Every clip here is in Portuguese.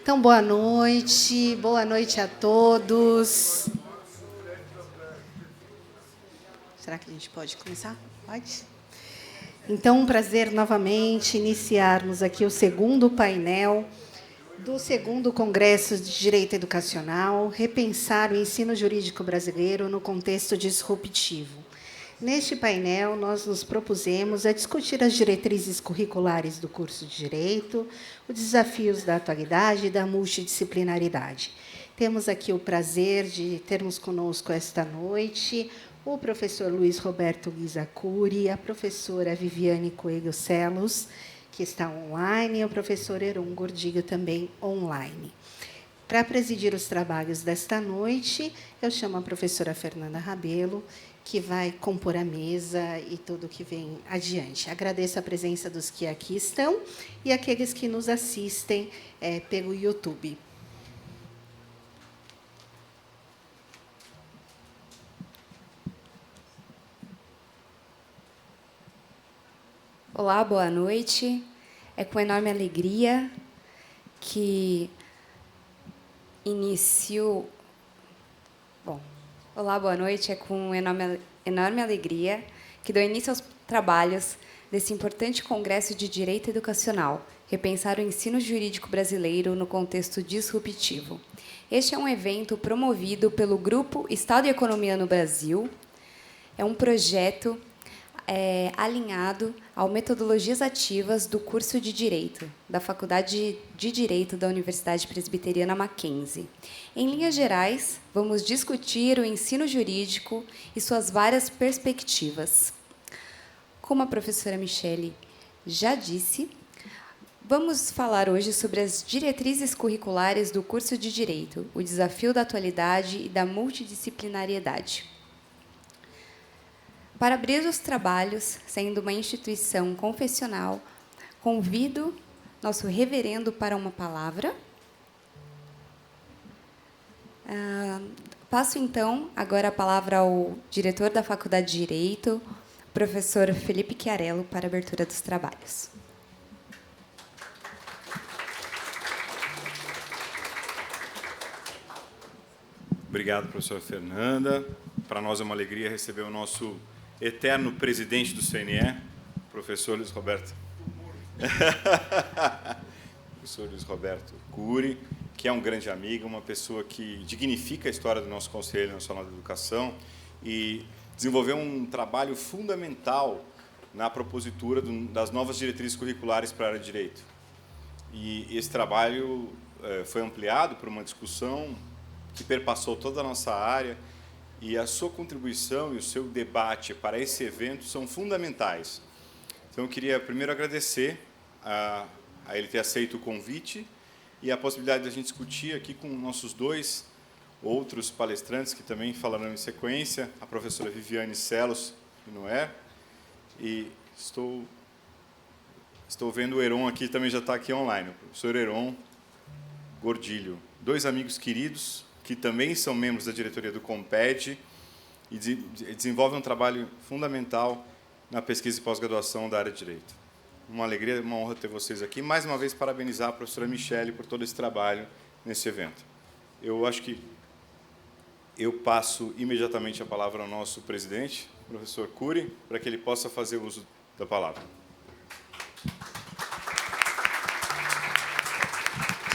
Então, boa noite a todos. Será que a gente pode começar? Pode? Então, um prazer novamente iniciarmos aqui o segundo painel do segundo Congresso de Direito Educacional, Repensar o Ensino Jurídico Brasileiro no Contexto Disruptivo. Neste painel, nós nos propusemos a discutir as diretrizes curriculares do curso de Direito, os desafios da atualidade e da multidisciplinaridade. Temos aqui o prazer de termos conosco esta noite o professor Luiz Roberto Guizacuri, a professora Viviane Coelho Celos, que está online, e o professor Heron Gordiga, também online. Para presidir os trabalhos desta noite, eu chamo a professora Fernanda Rabelo, que vai compor a mesa e tudo que vem adiante. Agradeço a presença dos que aqui estão e aqueles que nos assistem pelo YouTube. Olá, boa noite. É com enorme alegria que inicio... Olá, boa noite. É com enorme alegria que dou início aos trabalhos desse importante Congresso de Direito Educacional, Repensar o Ensino Jurídico Brasileiro no Contexto Disruptivo. Este é um evento promovido pelo Grupo Estado e Economia no Brasil. É um projeto alinhado ao Metodologias Ativas do curso de Direito, da Faculdade de Direito da Universidade Presbiteriana Mackenzie. Em linhas gerais, vamos discutir o ensino jurídico e suas várias perspectivas. Como a professora Michele já disse, vamos falar hoje sobre as diretrizes curriculares do curso de Direito, o desafio da atualidade e da multidisciplinariedade. Para abrir os trabalhos, sendo uma instituição confessional, convido nosso reverendo para uma palavra. Passo, então, agora a palavra ao diretor da Faculdade de Direito, professor Felipe Chiarello, para a abertura dos trabalhos. Obrigado, professora Fernanda. Para nós é uma alegria receber o nosso eterno presidente do CNE, professor Luiz Roberto. Professor Luiz Roberto Curi, que é um grande amigo, uma pessoa que dignifica a história do nosso Conselho Nacional de Educação e desenvolveu um trabalho fundamental na propositura das novas diretrizes curriculares para a área de Direito. E esse trabalho foi ampliado por uma discussão que perpassou toda a nossa área, e a sua contribuição e o seu debate para esse evento são fundamentais. Então, eu queria primeiro agradecer a ele ter aceito o convite e a possibilidade de a gente discutir aqui com nossos dois outros palestrantes que também falarão em sequência, a professora Viviane Celos, que não é, e estou vendo o Heron aqui, também já está aqui online, o professor Heron Gordilho, dois amigos queridos, que também são membros da diretoria do Comped e desenvolvem um trabalho fundamental na pesquisa e pós-graduação da área de Direito. Uma alegria, uma honra ter vocês aqui. Mais uma vez, parabenizar a professora Michele por todo esse trabalho nesse evento. Eu acho que eu passo imediatamente a palavra ao nosso presidente, professor Curi, para que ele possa fazer uso da palavra. Você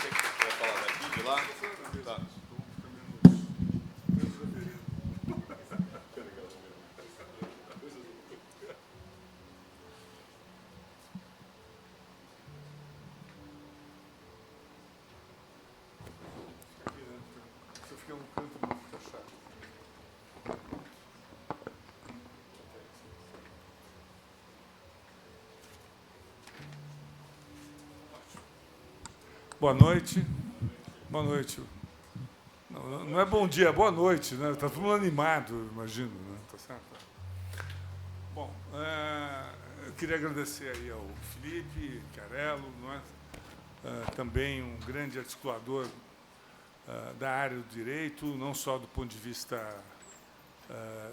quer falar daqui, de lá? Tá. Boa noite. Boa noite. Não é bom dia, é boa noite, né? Está todo mundo animado, imagino, né? Tá certo? Bom, eu queria agradecer aí ao Felipe Chiarello, não é? Também um grande articulador da área do direito, não só do ponto de vista,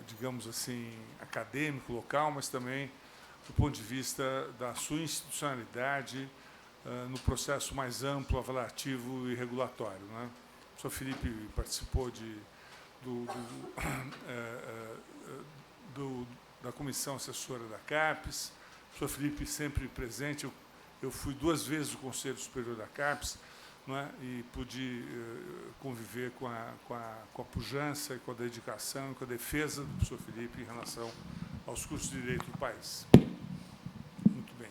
digamos assim, acadêmico, local, mas também do ponto de vista da sua institucionalidade, no processo mais amplo, avaliativo e regulatório, né? O professor Felipe participou da comissão assessora da CAPES, o professor Felipe sempre presente. Eu fui 2 vezes do Conselho Superior da CAPES, não é? E pude conviver com a pujança e com a dedicação e com a defesa do professor Felipe em relação aos cursos de direito do país. Muito bem.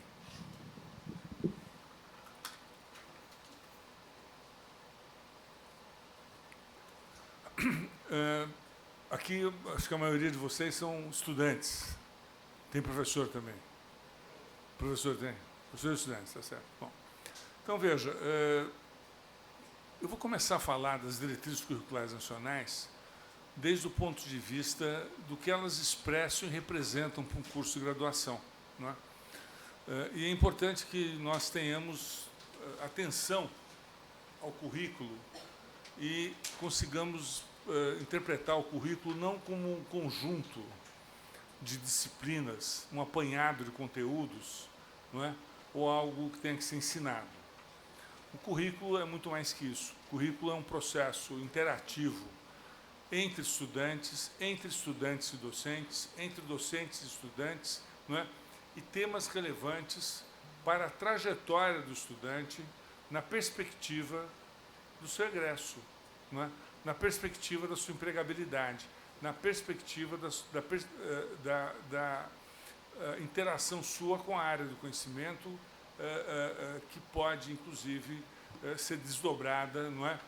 Aqui, acho que a maioria de vocês são estudantes. Tem professor também? Professor tem? Professor e estudantes, está certo. Bom, então, veja, eu vou começar a falar das diretrizes curriculares nacionais desde o ponto de vista do que elas expressam e representam para um curso de graduação, não é? E é importante que nós tenhamos atenção ao currículo e consigamos interpretar o currículo não como um conjunto de disciplinas, um apanhado de conteúdos, não é? Ou algo que tenha que ser ensinado. O currículo é muito mais que isso. O currículo é um processo interativo entre estudantes e docentes, entre docentes e estudantes, não é? E temas relevantes para a trajetória do estudante na perspectiva do seu egresso, não é? Na perspectiva da sua empregabilidade, na perspectiva da interação sua com a área do conhecimento, que pode, inclusive, ser desdobrada, não é?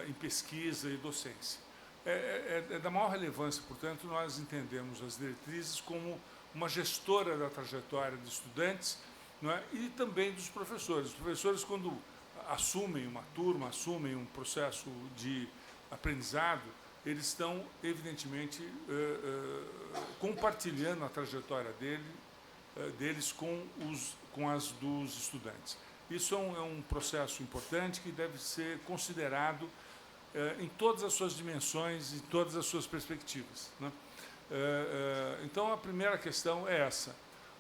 Em pesquisa e docência. É da maior relevância, portanto, nós entendemos as diretrizes como uma gestora da trajetória de estudantes, não é? E também dos professores. Os professores, quando assumem uma turma, assumem um processo de aprendizado, eles estão, evidentemente, compartilhando a trajetória deles com as dos estudantes. Isso é um processo importante que deve ser considerado em todas as suas dimensões, em todas as suas perspectivas, né? Então, a primeira questão é essa.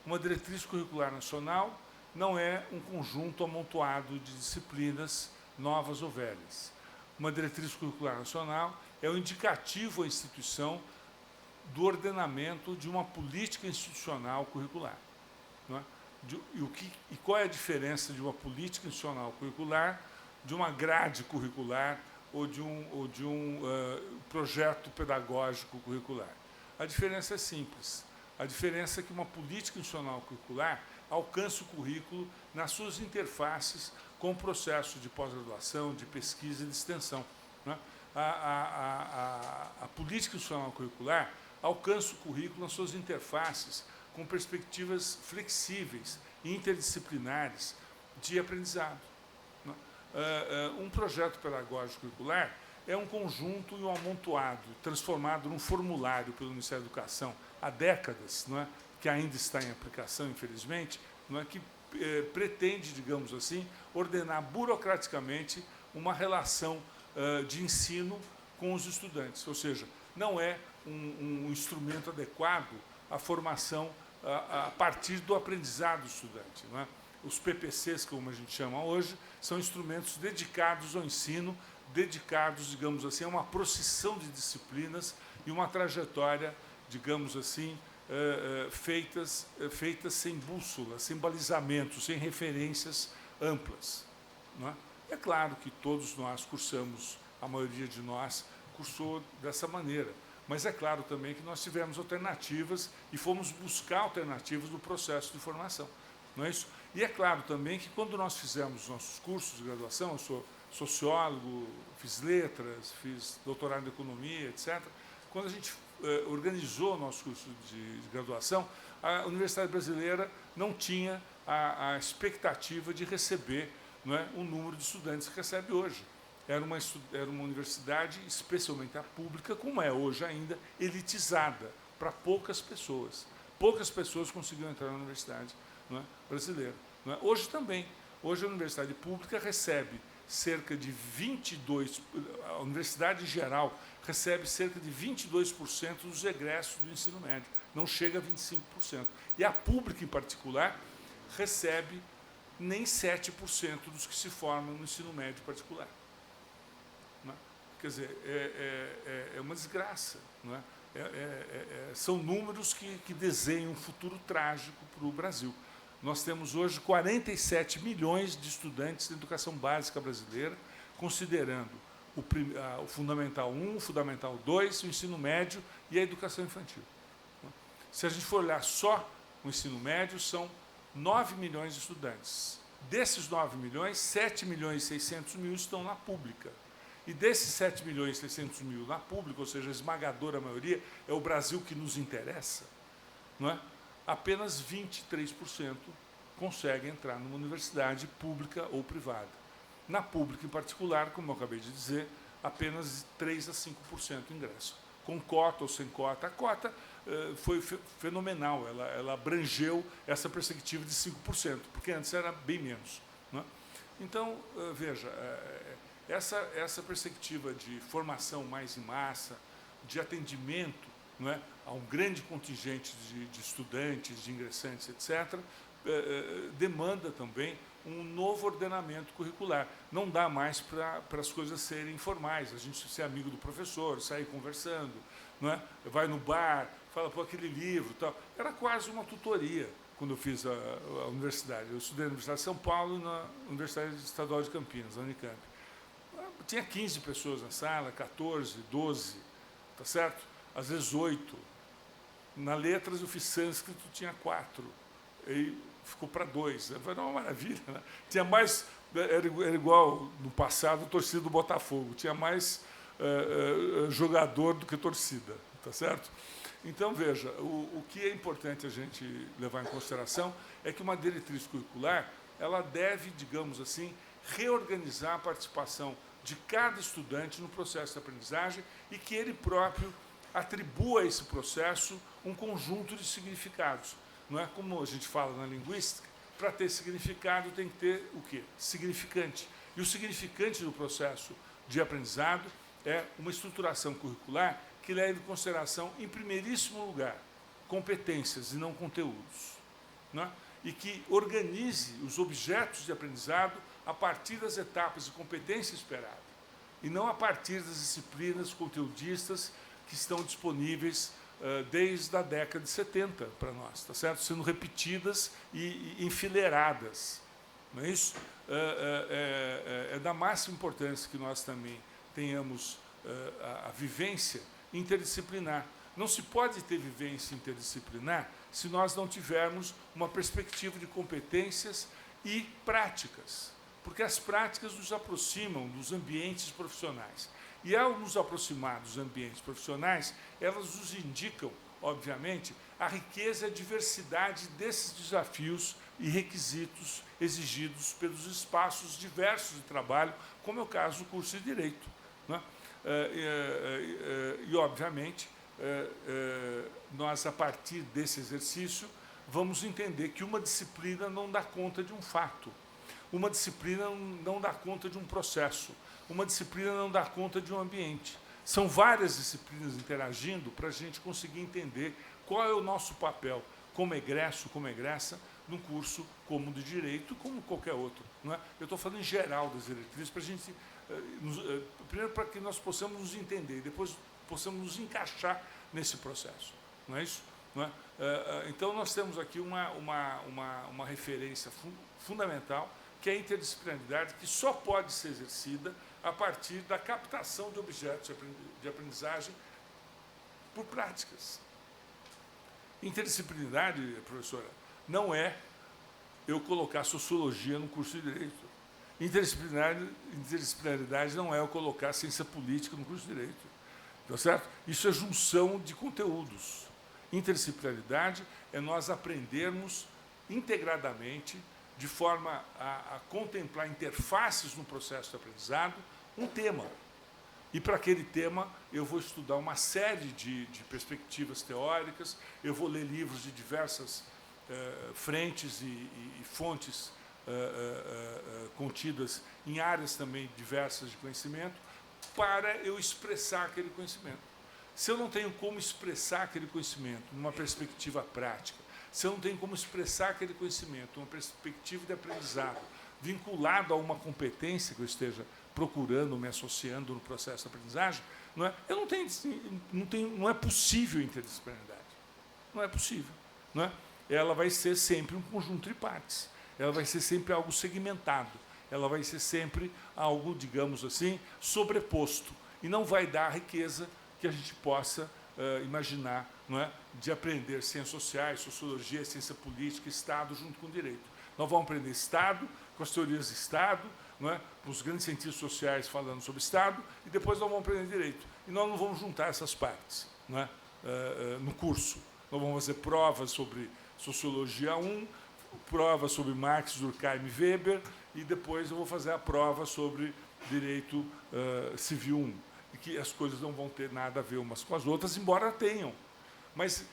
Uma diretriz curricular nacional não é um conjunto amontoado de disciplinas novas ou velhas. Uma diretriz curricular nacional é um indicativo à instituição do ordenamento de uma política institucional curricular, não é? E qual é a diferença de uma política institucional curricular, de uma grade curricular ou de um projeto pedagógico curricular? A diferença é simples. A diferença é que uma política institucional curricular alcança o currículo nas suas interfaces com o processo de pós-graduação, de pesquisa e de extensão, né? A política institucional curricular alcança o currículo nas suas interfaces com perspectivas flexíveis e interdisciplinares de aprendizado, né? Um projeto pedagógico curricular é um conjunto e um amontoado, transformado num formulário pelo Ministério da Educação há décadas, não é? Que ainda está em aplicação, infelizmente, não é? Que pretende, digamos assim, ordenar burocraticamente uma relação de ensino com os estudantes. Ou seja, não é um instrumento adequado à formação a partir do aprendizado do estudante, não é? Os PPCs, como a gente chama hoje, são instrumentos dedicados ao ensino, dedicados, digamos assim, a uma procissão de disciplinas e uma trajetória, digamos assim, feitas sem bússola, sem balizamento, sem referências amplas, não é? É claro que todos nós cursamos, a maioria de nós cursou dessa maneira, mas é claro também que nós tivemos alternativas e fomos buscar alternativas no processo de formação, não é isso? E é claro também que quando nós fizemos nossos cursos de graduação, eu sou sociólogo, fiz letras, fiz doutorado em economia, etc. Quando a gente organizou o nosso curso de graduação, a Universidade Brasileira não tinha a expectativa de receber, não é, o número de estudantes que recebe hoje. Era uma universidade, especialmente a pública, como é hoje ainda, elitizada, para poucas pessoas. Poucas pessoas conseguiram entrar na universidade, não é, brasileira. Não é? Hoje também. Hoje a universidade pública recebe cerca de 22%, a universidade em geral recebe cerca de 22% dos egressos do ensino médio, não chega a 25%. E a pública, em particular, recebe nem 7% dos que se formam no ensino médio particular. Não é? Quer dizer, é uma desgraça. Não é? São números que desenham um futuro trágico para o Brasil. Nós temos hoje 47 milhões de estudantes de educação básica brasileira, considerando o Fundamental 1, o Fundamental 2, o ensino médio e a educação infantil. Se a gente for olhar só o ensino médio, são 9 milhões de estudantes. Desses 9 milhões, 7 milhões e 600 mil estão na pública. E desses 7 milhões e 600 mil na pública, ou seja, a esmagadora maioria, é o Brasil que nos interessa, não é? Apenas 23% conseguem entrar numa universidade pública ou privada. Na pública, em particular, como eu acabei de dizer, apenas 3 a 5% ingresso. Com cota ou sem cota. A cota foi fenomenal, ela abrangeu essa perspectiva de 5%, porque antes era bem menos. Não é? Então, veja, essa perspectiva de formação mais em massa, de atendimento, não é, a um grande contingente de estudantes, de ingressantes, etc., demanda também um novo ordenamento curricular. Não dá mais para as coisas serem informais, a gente ser amigo do professor, sair conversando, não é? Vai no bar, fala, pô, aquele livro, tal. Era quase uma tutoria quando eu fiz a universidade. Eu estudei na Universidade de São Paulo e na Universidade Estadual de Campinas, na Unicamp. Tinha 15 pessoas na sala, 14, 12, tá certo? Às vezes 8. Na letras eu fiz sânscrito, tinha 4. E ficou para 2. Foi uma maravilha, né? Tinha mais, era igual no passado, a torcida do Botafogo, tinha mais jogador do que torcida, tá certo? Então, veja, o que é importante a gente levar em consideração é que uma diretriz curricular, ela deve, digamos assim, reorganizar a participação de cada estudante no processo de aprendizagem e que ele próprio atribua a esse processo um conjunto de significados. Não é como a gente fala na linguística, para ter significado tem que ter o quê? Significante. E o significante do processo de aprendizado é uma estruturação curricular que leve em consideração, em primeiríssimo lugar, competências e não conteúdos. Não é? E que organize os objetos de aprendizado a partir das etapas de competência esperada, e não a partir das disciplinas conteudistas que estão disponíveis desde a década de 70 para nós, tá certo? Sendo repetidas e enfileiradas. Não é isso? É da máxima importância que nós também tenhamos a vivência interdisciplinar. Não se pode ter vivência interdisciplinar se nós não tivermos uma perspectiva de competências e práticas, porque as práticas nos aproximam dos ambientes profissionais. E, ao nos aproximar dos ambientes profissionais, elas nos indicam, obviamente, a riqueza e a diversidade desses desafios e requisitos exigidos pelos espaços diversos de trabalho, como é o caso do curso de Direito. Não é? E, obviamente, nós, a partir desse exercício, vamos entender que uma disciplina não dá conta de um fato, uma disciplina não dá conta de um processo, uma disciplina não dá conta de um ambiente. São várias disciplinas interagindo para a gente conseguir entender qual é o nosso papel como egresso, como egressa, num curso como de Direito, como qualquer outro. Não é? Eu estou falando em geral das diretrizes, para a gente, primeiro para que nós possamos nos entender, depois possamos nos encaixar nesse processo. Não é isso? Não é? Então, nós temos aqui uma referência fundamental, que é a interdisciplinaridade, que só pode ser exercida a partir da captação de objetos de aprendizagem por práticas. Interdisciplinaridade, professora, não é eu colocar sociologia no curso de Direito. Interdisciplinaridade não é eu colocar ciência política no curso de Direito. Tá certo? Isso é junção de conteúdos. Interdisciplinaridade é nós aprendermos integradamente, de forma a contemplar interfaces no processo de aprendizado, um tema. E, para aquele tema, eu vou estudar uma série de perspectivas teóricas, eu vou ler livros de diversas frentes e fontes contidas em áreas também diversas de conhecimento, para eu expressar aquele conhecimento. Se eu não tenho como expressar aquele conhecimento numa perspectiva prática, se eu não tenho como expressar aquele conhecimento, uma perspectiva de aprendizado, vinculado a uma competência que eu esteja procurando, me associando no processo de aprendizagem, não é? Eu não é possível interdisciplinaridade. Não é possível. Não é? Ela vai ser sempre um conjunto de partes. Ela vai ser sempre algo segmentado. Ela vai ser sempre algo, digamos assim, sobreposto. E não vai dar a riqueza que a gente possa imaginar, não é? De aprender ciências sociais, sociologia, ciência política, Estado, junto com o direito. Nós vamos aprender Estado, com as teorias de Estado, não é? Os grandes cientistas sociais falando sobre Estado, e depois nós vamos aprender direito. E nós não vamos juntar essas partes, não é? No curso. Nós vamos fazer provas sobre Sociologia 1, prova sobre Marx, Durkheim e Weber, e depois eu vou fazer a prova sobre Direito Civil 1. E que as coisas não vão ter nada a ver umas com as outras, embora tenham. Mas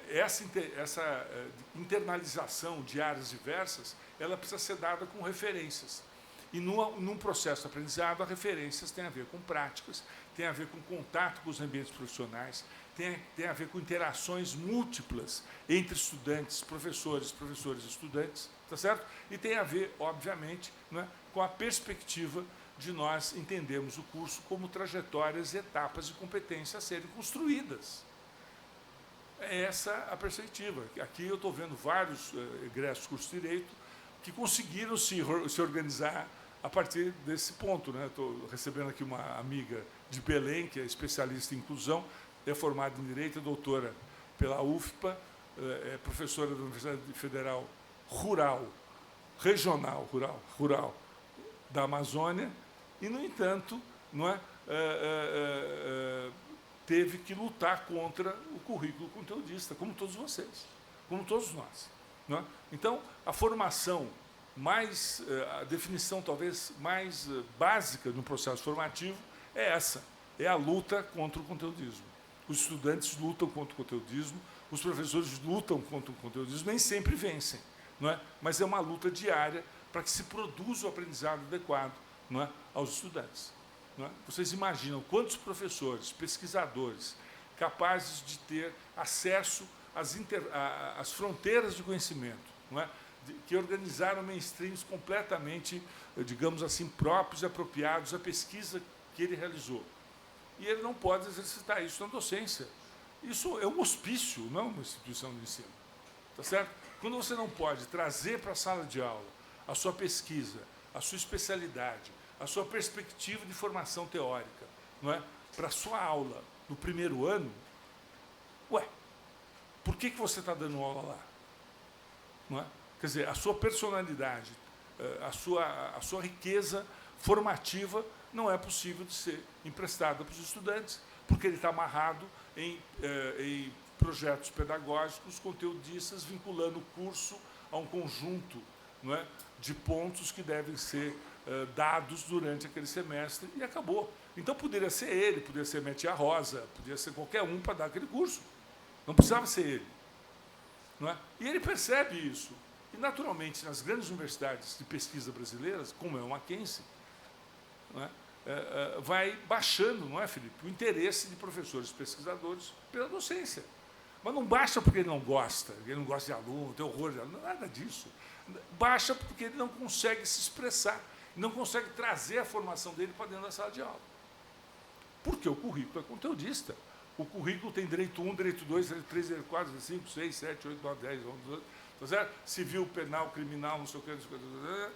essa internalização de áreas diversas, ela precisa ser dada com referências. E num processo de aprendizado, as referências têm a ver com práticas, têm a ver com contato com os ambientes profissionais, tem a ver com interações múltiplas entre estudantes, professores e estudantes, tá certo? E tem a ver, obviamente, né, com a perspectiva de nós entendermos o curso como trajetórias e etapas de competência a serem construídas. É essa a perspectiva. Aqui eu estou vendo vários egressos do curso de Direito que conseguiram se organizar a partir desse ponto, né? Estou recebendo aqui uma amiga de Belém, que é especialista em inclusão, é formada em Direito, é doutora pela UFPA, é professora da Universidade Federal Rural da Amazônia, e, no entanto, não é, teve que lutar contra o currículo conteudista, como todos vocês, como todos nós. Não é? Então, a formação a definição talvez mais básica no processo formativo é essa, é a luta contra o conteudismo. Os estudantes lutam contra o conteudismo, os professores lutam contra o conteudismo, nem sempre vencem, não é? Mas é uma luta diária para que se produza o aprendizado adequado, não é, aos estudantes. Não é? Vocês imaginam quantos professores, pesquisadores, capazes de ter acesso às fronteiras de conhecimento, não é? Que organizaram mainstreams completamente, digamos assim, próprios e apropriados à pesquisa que ele realizou. E ele não pode exercitar isso na docência. Isso é um hospício, não é uma instituição de ensino. Tá certo? Quando você não pode trazer para a sala de aula a sua pesquisa, a sua especialidade, a sua perspectiva de formação teórica, não é? Para a sua aula no primeiro ano, por que você está dando aula lá? Não é? Quer dizer, a sua personalidade, a sua riqueza formativa não é possível de ser emprestada para os estudantes, porque ele está amarrado em projetos pedagógicos, conteudistas, vinculando o curso a um conjunto, não é, de pontos que devem ser dados durante aquele semestre, e acabou. Então, poderia ser ele, poderia ser Metia Rosa, poderia ser qualquer um para dar aquele curso. Não precisava ser ele. Não é? E ele percebe isso. E, naturalmente, nas grandes universidades de pesquisa brasileiras, como é o Mackenzie, não é? Vai baixando, não é, Felipe, o interesse de professores e pesquisadores pela docência. Mas não baixa porque ele não gosta de aluno, tem horror de aluno, nada disso. Baixa porque ele não consegue se expressar, não consegue trazer a formação dele para dentro da sala de aula. Porque o currículo é conteudista. O currículo tem direito 1, direito 2, direito 3, direito 4, direito 5, 6, 7, 8, 9, 10, 11, 12, tá certo? Civil, penal, criminal, não sei o que,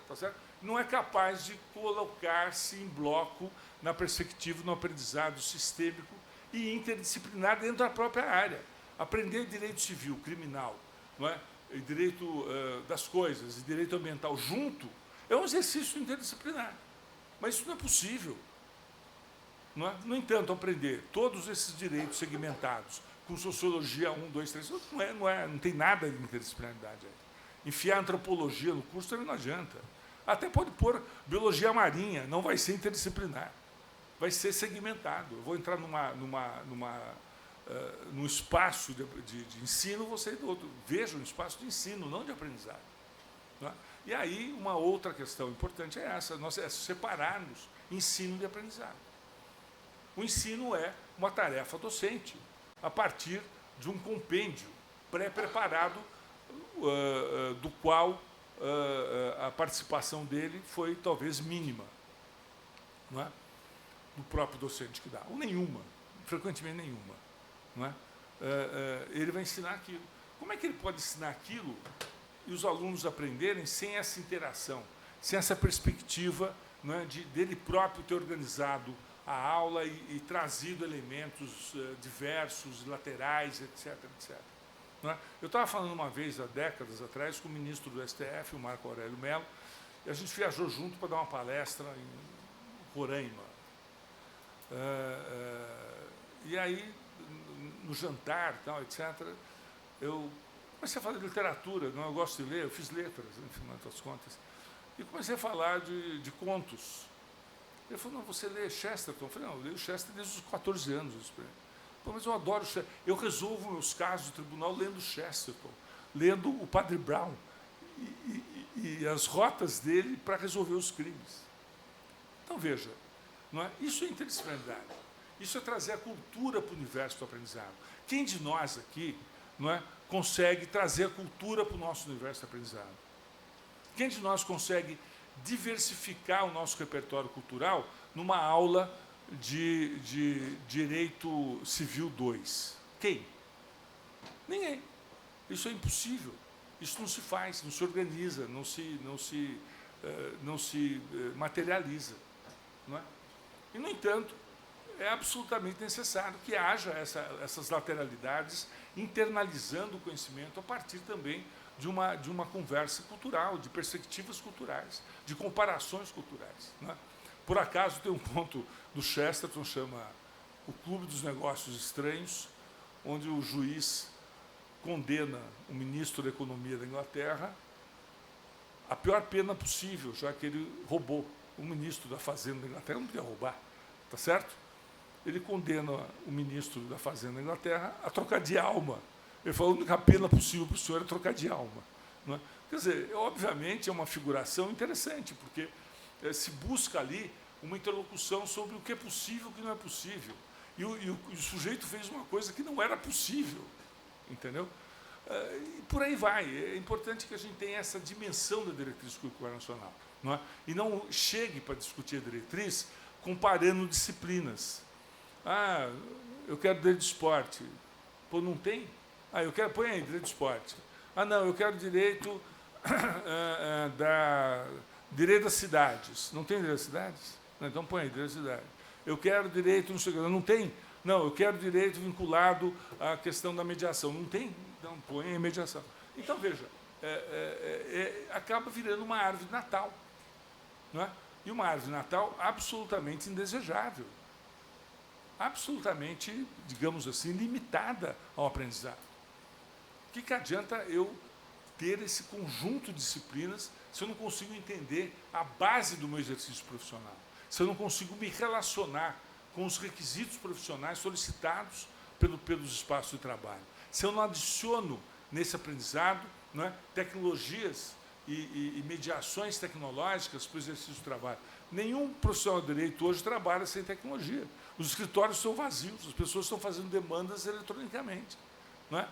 tá certo? Não é capaz de colocar-se em bloco na perspectiva do aprendizado sistêmico e interdisciplinar dentro da própria área. Aprender direito civil, criminal, não é? E direito das coisas e direito ambiental junto é um exercício interdisciplinar. Mas isso não é possível. Não é? No entanto, aprender todos esses direitos segmentados com sociologia 1, 2, 3, não tem nada de interdisciplinaridade aí. Enfiar antropologia no curso também não adianta. Até pode pôr biologia marinha, não vai ser interdisciplinar. Vai ser segmentado. Eu vou entrar num espaço de ensino, você veja um espaço de ensino, não de aprendizado. Não é? E aí, uma outra questão importante é essa, é separarmos ensino de aprendizado. O ensino é uma tarefa docente, a partir de um compêndio, pré-preparado, do qual a participação dele foi talvez mínima, não é? Do próprio docente que dá, ou nenhuma, frequentemente nenhuma, não é? Ele vai ensinar aquilo. Como é que ele pode ensinar aquilo e os alunos aprenderem sem essa interação, sem essa perspectiva, não é, dele próprio ter organizado a aula e trazido elementos diversos, laterais, etc., etc. Não é? Eu estava falando uma vez, há décadas atrás, com o ministro do STF, o Marco Aurélio Mello, e a gente viajou junto para dar uma palestra em Roraima. E aí, no jantar, tal, etc., eu comecei a falar de literatura, não, eu gosto de ler, eu fiz letras, no final das contas, e comecei a falar de contos. Ele falou, não, você lê Chesterton? Eu falei, não, eu leio Chesterton desde os 14 anos. Pô, mas eu adoro Chesterton. Eu resolvo meus casos do tribunal lendo Chesterton, lendo o Padre Brown e as rotas dele para resolver os crimes. Então, veja, não é? Isso é interdisciplinaridade. Isso é trazer a cultura para o universo do aprendizado. Quem de nós aqui, não é, consegue trazer a cultura para o nosso universo do aprendizado? Quem de nós consegue diversificar o nosso repertório cultural numa aula de Direito Civil 2? Quem? Ninguém. Isso é impossível. Isso não se faz, não se organiza, não se materializa. Não é? E, no entanto, é absolutamente necessário que haja essas lateralidades, internalizando o conhecimento a partir também de uma conversa cultural, de perspectivas culturais, de comparações culturais. Né? Por acaso, tem um conto do Chesterton, chama O Clube dos Negócios Estranhos, onde o juiz condena o ministro da Economia da Inglaterra à pior pena possível, já que ele roubou. O ministro da Fazenda da Inglaterra não podia roubar, tá certo? Ele condena o ministro da Fazenda da Inglaterra a trocar de alma. Ele falou que a pena possível para o senhor é trocar de alma. Não é? Quer dizer, obviamente é uma figuração interessante, porque se busca ali uma interlocução sobre o que é possível e o que não é possível. E o sujeito fez uma coisa que não era possível. Entendeu? E por aí vai. É importante que a gente tenha essa dimensão da diretriz curricular nacional. Não é? E não chegue para discutir a diretriz comparando disciplinas. Ah, eu quero direito de esporte. Pô, não tem? Ah, eu quero, põe aí, direito de esporte. Ah, não, eu quero direito direito das cidades. Não tem direito das cidades? Não, então põe aí, direito das cidades. Eu quero direito, não sei o que, não tem? Não, eu quero direito vinculado à questão da mediação. Não tem? Então põe aí mediação. Então, veja, acaba virando uma árvore de Natal. Não é? E uma árvore de Natal absolutamente indesejável. Absolutamente, digamos assim, limitada ao aprendizado. O que adianta eu ter esse conjunto de disciplinas se eu não consigo entender a base do meu exercício profissional? Se eu não consigo me relacionar com os requisitos profissionais solicitados pelos espaços de trabalho? Se eu não adiciono nesse aprendizado, não é, tecnologias e mediações tecnológicas para o exercício do trabalho? Nenhum profissional de direito hoje trabalha sem tecnologia. Os escritórios estão vazios, as pessoas estão fazendo demandas eletronicamente. Não é?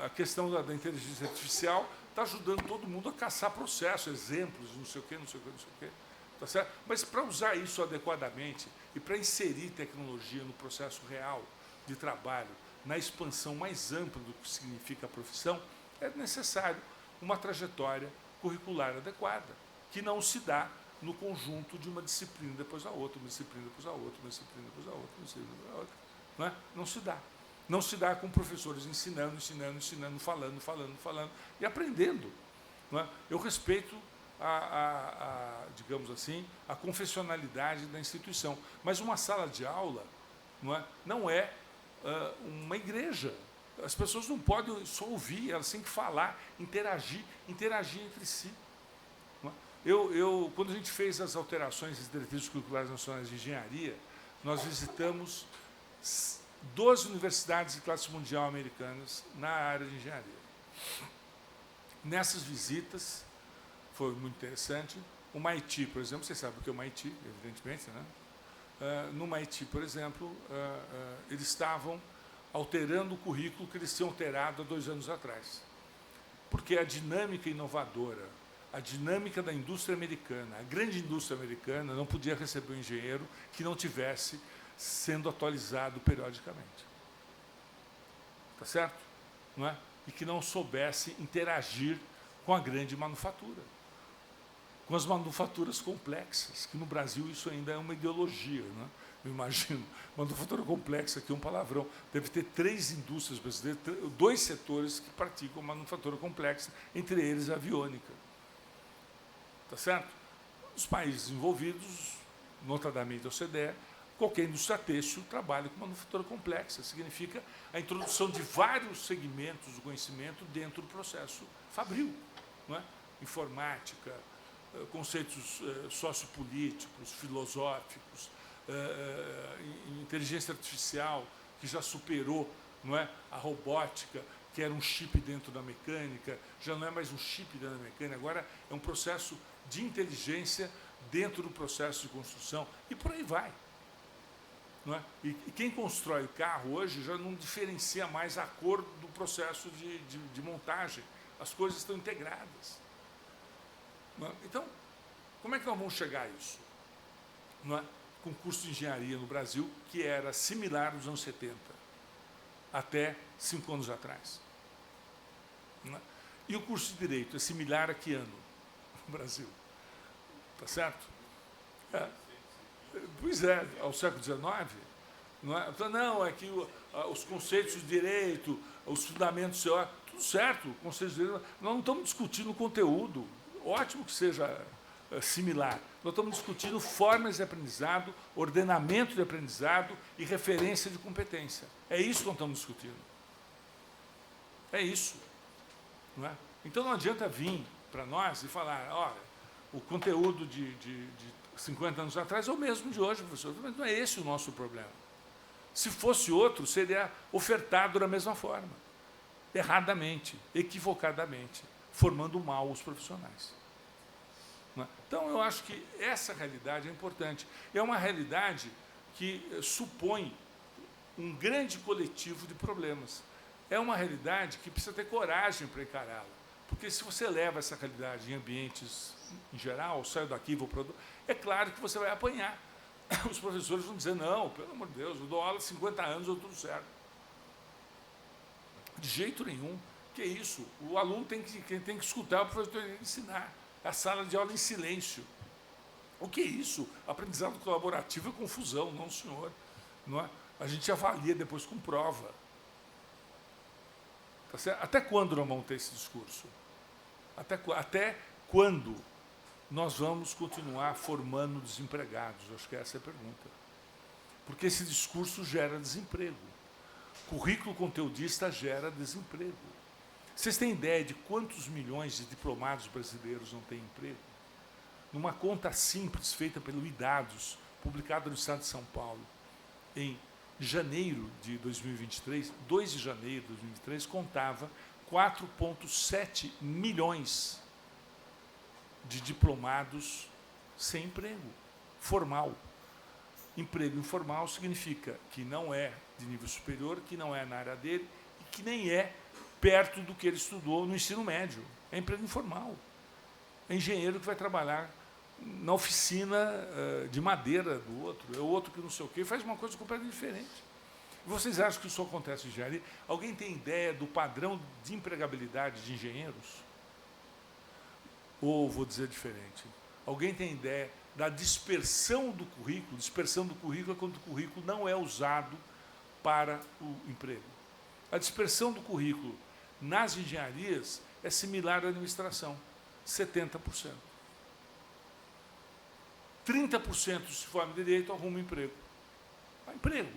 A questão da inteligência artificial está ajudando todo mundo a caçar processos, exemplos, não sei o quê, não sei o quê, não sei o quê. Tá certo? Mas para usar isso adequadamente e para inserir tecnologia no processo real de trabalho, na expansão mais ampla do que significa a profissão, é necessário uma trajetória curricular adequada, que não se dá no conjunto de uma disciplina depois da outra, uma disciplina depois da outra, uma disciplina depois da outra, uma disciplina depois da outra. Não é? Não se dá. Não se dá com professores ensinando, falando e aprendendo. Não é? Eu respeito digamos assim, a confessionalidade da instituição, mas uma sala de aula não é uma igreja. As pessoas não podem só ouvir, elas têm que falar, interagir entre si. Não é? Quando a gente fez as alterações das diretrizes curriculares nacionais de engenharia, nós visitamos 12 universidades de classe mundial americanas na área de engenharia. Nessas visitas, foi muito interessante. O MIT, por exemplo, vocês sabem o que é o MIT, evidentemente, né? No MIT, por exemplo, eles estavam alterando o currículo que eles tinham alterado há 2 anos atrás. Porque a dinâmica inovadora, a dinâmica da indústria americana, a grande indústria americana não podia receber um engenheiro que não tivesse sendo atualizado periodicamente. Tá certo? Não é? E que não soubesse interagir com a grande manufatura, com as manufaturas complexas, que no Brasil isso ainda é uma ideologia, né? Eu imagino, manufatura complexa, que é um palavrão, deve ter 3 indústrias brasileiras, 2 setores que praticam manufatura complexa, entre eles a aviônica. Tá certo? Os países envolvidos, notadamente a OCDE, qualquer indústria têxtil trabalha com manufatura complexa. Significa a introdução de vários segmentos do conhecimento dentro do processo fabril. Não é? Informática, conceitos sociopolíticos, filosóficos, inteligência artificial, que já superou, não é, a robótica, que era um chip dentro da mecânica, já não é mais um chip dentro da mecânica, agora é um processo de inteligência dentro do processo de construção, e por aí vai. Não é? E quem constrói o carro hoje já não diferencia mais a cor do processo de montagem, as coisas estão integradas. Não é? Então, como é que nós vamos chegar a isso? Não é? Com o curso de engenharia no Brasil, que era similar nos anos 70, até 5 anos atrás. Não é? E o curso de Direito é similar a que ano no Brasil? Tá certo? Pois é, ao século XIX. Não é? Então, não, é que os conceitos de direito, os fundamentos teóricos, tudo certo, conceitos de direito, nós não estamos discutindo o conteúdo, ótimo que seja similar. Nós estamos discutindo formas de aprendizado, ordenamento de aprendizado e referência de competência. É isso que nós estamos discutindo. É isso. Não é? Então não adianta vir para nós e falar, olha, o conteúdo de 50 anos atrás é o mesmo de hoje, professor. Mas não é esse o nosso problema. Se fosse outro, seria ofertado da mesma forma, erradamente, equivocadamente, formando mal os profissionais. Então, eu acho que essa realidade é importante. É uma realidade que supõe um grande coletivo de problemas. É uma realidade que precisa ter coragem para encará-la. Porque se você leva essa realidade em ambientes em geral, sai daqui, vou para outro, é claro que você vai apanhar. Os professores vão dizer, não, pelo amor de Deus, eu dou aula há 50 anos, eu tudo certo. De jeito nenhum. Que é isso? O aluno tem que escutar, o professor tem que ensinar. A sala de aula em silêncio. O que é isso? Aprendizado colaborativo é confusão, não, senhor. Não é? A gente avalia depois com prova. Tá certo? Até quando nós vamos ter esse discurso? Até quando nós vamos continuar formando desempregados? Acho que essa é a pergunta. Porque esse discurso gera desemprego. Currículo conteudista gera desemprego. Vocês têm ideia de quantos milhões de diplomados brasileiros não têm emprego? Numa conta simples, feita pelo iDados, publicada no Estado de São Paulo, em janeiro de 2023, 2 de janeiro de 2023, contava 4,7 milhões de diplomados sem emprego formal. Emprego informal significa que não é de nível superior, que não é na área dele e que nem é perto do que ele estudou no ensino médio. É emprego informal. É engenheiro que vai trabalhar na oficina de madeira do outro, é o outro que não sei o quê, faz uma coisa completamente diferente. Vocês acham que isso acontece em engenharia? Alguém tem ideia do padrão de empregabilidade de engenheiros? Ou, vou dizer diferente, alguém tem ideia da dispersão do currículo? Dispersão do currículo é quando o currículo não é usado para o emprego. A dispersão do currículo nas engenharias é similar à administração, 70%. 30% se forma em direito, arruma emprego. Emprego,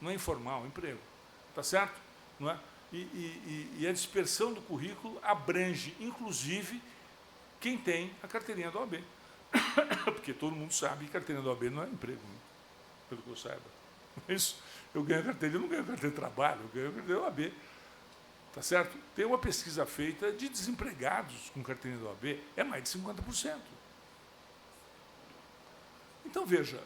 não é informal, é emprego. Está certo? Não é? E a dispersão do currículo abrange, inclusive, quem tem a carteirinha da OAB. Porque todo mundo sabe que carteirinha da OAB não é emprego, né? Pelo que eu saiba. Isso, eu ganho a carteirinha, eu não ganho a carteira de trabalho, eu ganho a carteirinha da OAB. Tá certo? Tem uma pesquisa feita de desempregados com carteirinha da OAB, é mais de 50%. Então, veja,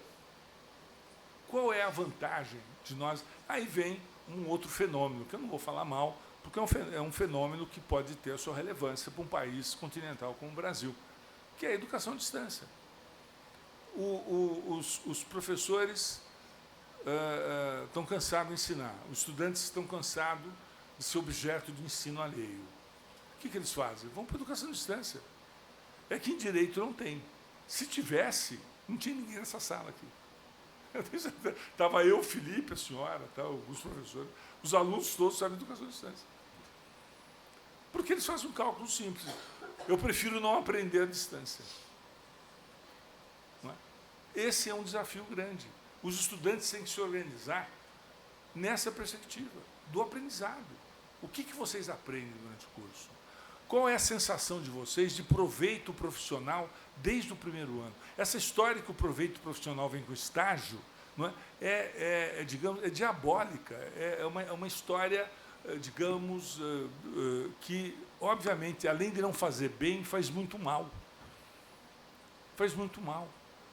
qual é a vantagem de nós... Aí vem um outro fenômeno, que eu não vou falar mal, porque é um fenômeno que pode ter a sua relevância para um país continental como o Brasil, que é a educação à distância. Os professores estão cansados de ensinar, os estudantes estão cansados de ser objeto de ensino alheio. O que eles fazem? Vão para a educação à distância. É que em direito não tem. Se tivesse, não tinha ninguém nessa sala aqui. Estava eu, Felipe, a senhora, alguns professores, os alunos todos sabem educação à distância. Porque eles fazem um cálculo simples. Eu prefiro não aprender à distância. Não é? Esse é um desafio grande. Os estudantes têm que se organizar nessa perspectiva do aprendizado. O que vocês aprendem durante o curso? Qual é a sensação de vocês de proveito profissional desde o primeiro ano? Essa história que o proveito profissional vem com o estágio, não é? Digamos, é diabólica. É uma história, digamos, que, obviamente, além de não fazer bem, faz muito mal. Faz muito mal.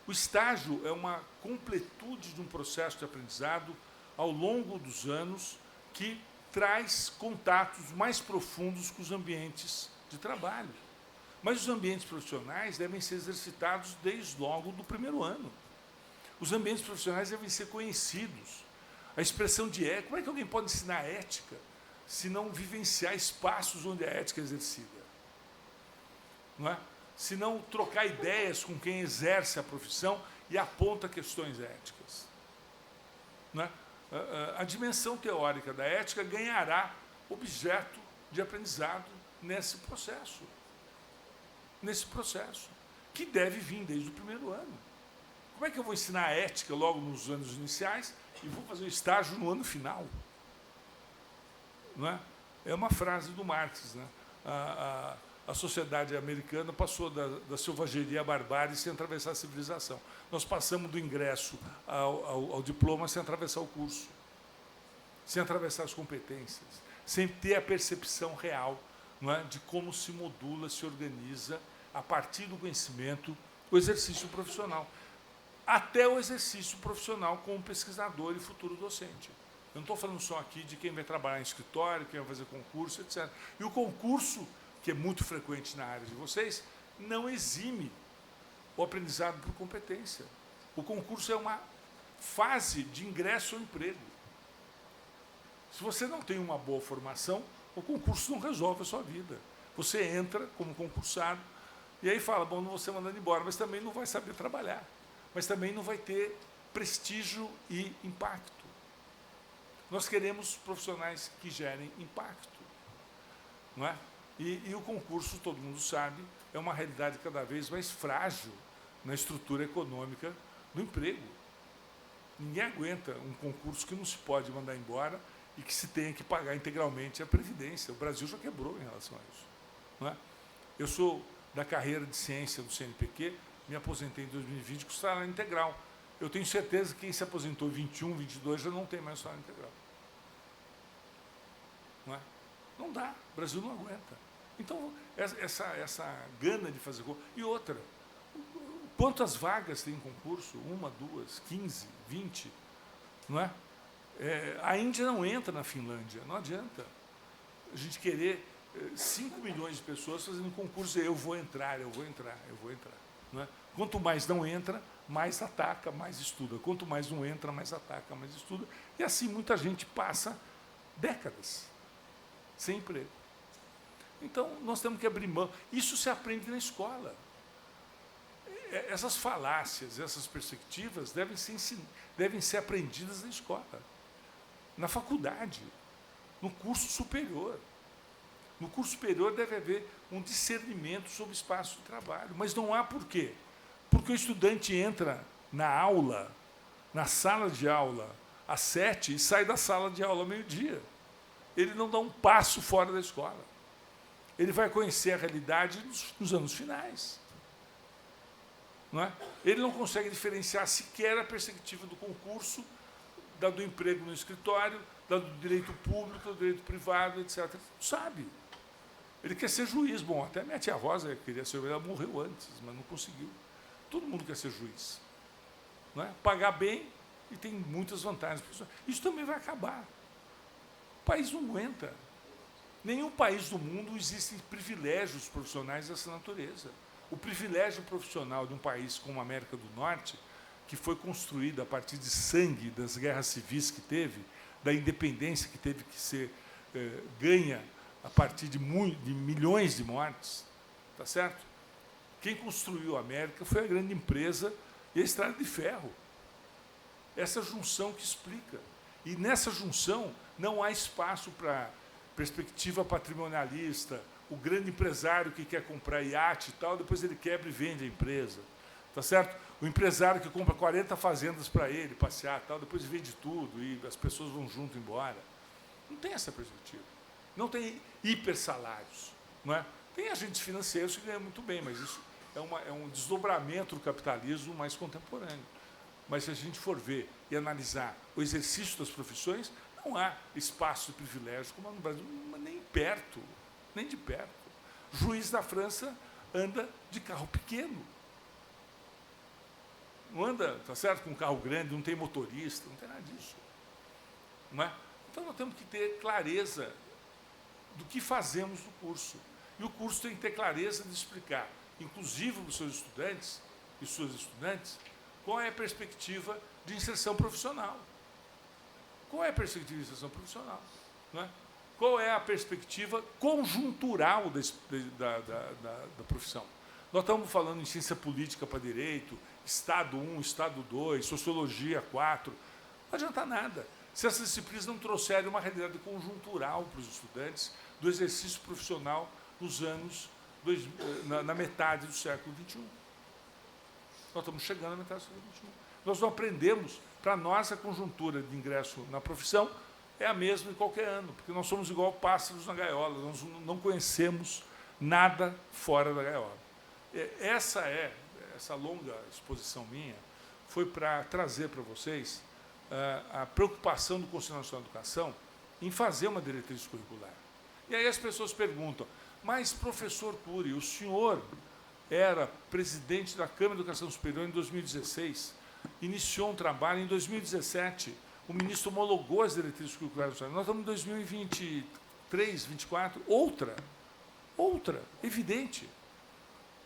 O estágio é uma completude de um processo de aprendizado ao longo dos anos que traz contatos mais profundos com os ambientes de trabalho. Mas os ambientes profissionais devem ser exercitados desde logo do primeiro ano. Os ambientes profissionais devem ser conhecidos. A expressão de ética, como é que alguém pode ensinar ética se não vivenciar espaços onde a ética é exercida? Não é? Se não trocar ideias com quem exerce a profissão e aponta questões éticas. Não é? A dimensão teórica da ética ganhará objeto de aprendizado nesse processo. Nesse processo, que deve vir desde o primeiro ano. Como é que eu vou ensinar a ética logo nos anos iniciais e vou fazer o estágio no ano final? Não é? É uma frase do Marx, né? A sociedade americana passou da selvageria à barbárie sem atravessar a civilização. Nós passamos do ingresso ao diploma sem atravessar o curso, sem atravessar as competências, sem ter a percepção real, não é, de como se modula, se organiza, a partir do conhecimento, o exercício profissional. Até o exercício profissional como pesquisador e futuro docente. Eu não estou falando só aqui de quem vai trabalhar em escritório, quem vai fazer concurso, etc. E o concurso, que é muito frequente na área de vocês, não exime o aprendizado por competência. O concurso é uma fase de ingresso ao emprego. Se você não tem uma boa formação, o concurso não resolve a sua vida. Você entra como concursado e aí fala, bom, não vou ser mandado embora, mas também não vai saber trabalhar, mas também não vai ter prestígio e impacto. Nós queremos profissionais que gerem impacto, não é? E o concurso, todo mundo sabe, é uma realidade cada vez mais frágil na estrutura econômica do emprego. Ninguém aguenta um concurso que não se pode mandar embora e que se tenha que pagar integralmente a Previdência. O Brasil já quebrou em relação a isso. Não é? Eu sou da carreira de ciência do CNPq, me aposentei em 2020 com salário integral. Eu tenho certeza que quem se aposentou em 21, 22 já não tem mais salário integral. Não é? Não dá, o Brasil não aguenta. Então, essa gana de fazer concurso. E outra, quantas vagas tem em concurso? 1, 2, 15, 20? Não é? A Índia não entra na Finlândia, não adianta. A gente querer 5 milhões de pessoas fazendo concurso, eu vou entrar. Não é? Quanto mais não entra, mais ataca, mais estuda. Quanto mais não entra, mais ataca, mais estuda. E assim muita gente passa décadas sem emprego. Então, nós temos que abrir mão. Isso se aprende na escola. Essas falácias, essas perspectivas devem ser aprendidas na escola, na faculdade, no curso superior. No curso superior deve haver um discernimento sobre o espaço de trabalho. Mas não há por quê? Porque o estudante entra na aula, na sala de aula, às 7 e sai da sala de aula ao meio-dia. Ele não dá um passo fora da escola. Ele vai conhecer a realidade nos anos finais. Não é? Ele não consegue diferenciar sequer a perspectiva do concurso, da do emprego no escritório, da do direito público, do direito privado, etc. Ele não sabe. Ele quer ser juiz. Bom, até minha tia Rosa queria ser juiz, ela morreu antes, mas não conseguiu. Todo mundo quer ser juiz. Não é? Pagar bem e tem muitas vantagens. Isso também vai acabar. país não aguenta. Nenhum país do mundo existem privilégios profissionais dessa natureza. O privilégio profissional de um país como a América do Norte, que foi construído a partir de sangue das guerras civis que teve, da independência que teve que ser ganha a partir de milhões de mortes, tá certo? Quem construiu a América foi a grande empresa e a Estrada de Ferro. Essa junção que explica. E nessa junção não há espaço para perspectiva patrimonialista, o grande empresário que quer comprar iate e tal, depois ele quebra e vende a empresa. Tá certo? O empresário que compra 40 fazendas para ele passear, tal, depois vende tudo e as pessoas vão junto embora. Não tem essa perspectiva. Não tem hipersalários. Não é? Tem agentes financeiros que ganham muito bem, mas isso é um desdobramento do capitalismo mais contemporâneo. Mas se a gente for ver e analisar o exercício das profissões, não há espaço de privilégio como no Brasil, nem perto, nem de perto. O juiz da França anda de carro pequeno. Não anda, tá certo, com um carro grande, não tem motorista, não tem nada disso. Não é? Então, nós temos que ter clareza do que fazemos no curso. E o curso tem que ter clareza de explicar, inclusive para os seus estudantes e suas estudantes, qual é a perspectiva de inserção profissional. Qual é a perspectiva de inserção profissional? Não é? Qual é a perspectiva conjuntural da profissão? Nós estamos falando em ciência política para direito, Estado 1, Estado 2, Sociologia 4. Não adianta nada. Se essas disciplinas não trouxerem uma realidade conjuntural para os estudantes do exercício profissional nos anos, na metade do século XXI. Nós estamos chegando à metade do século XXI. Nós não aprendemos, para nós, a conjuntura de ingresso na profissão é a mesma em qualquer ano, porque nós somos igual pássaros na gaiola, nós não conhecemos nada fora da gaiola. Essa longa exposição minha foi para trazer para vocês a preocupação do Conselho Nacional de Educação em fazer uma diretriz curricular. E aí as pessoas perguntam, mas, professor Cury, o senhor era presidente da Câmara de Educação Superior em 2016, iniciou um trabalho em 2017, o ministro homologou as diretrizes curriculares. Nós estamos em 2023, 2024, outra, evidente.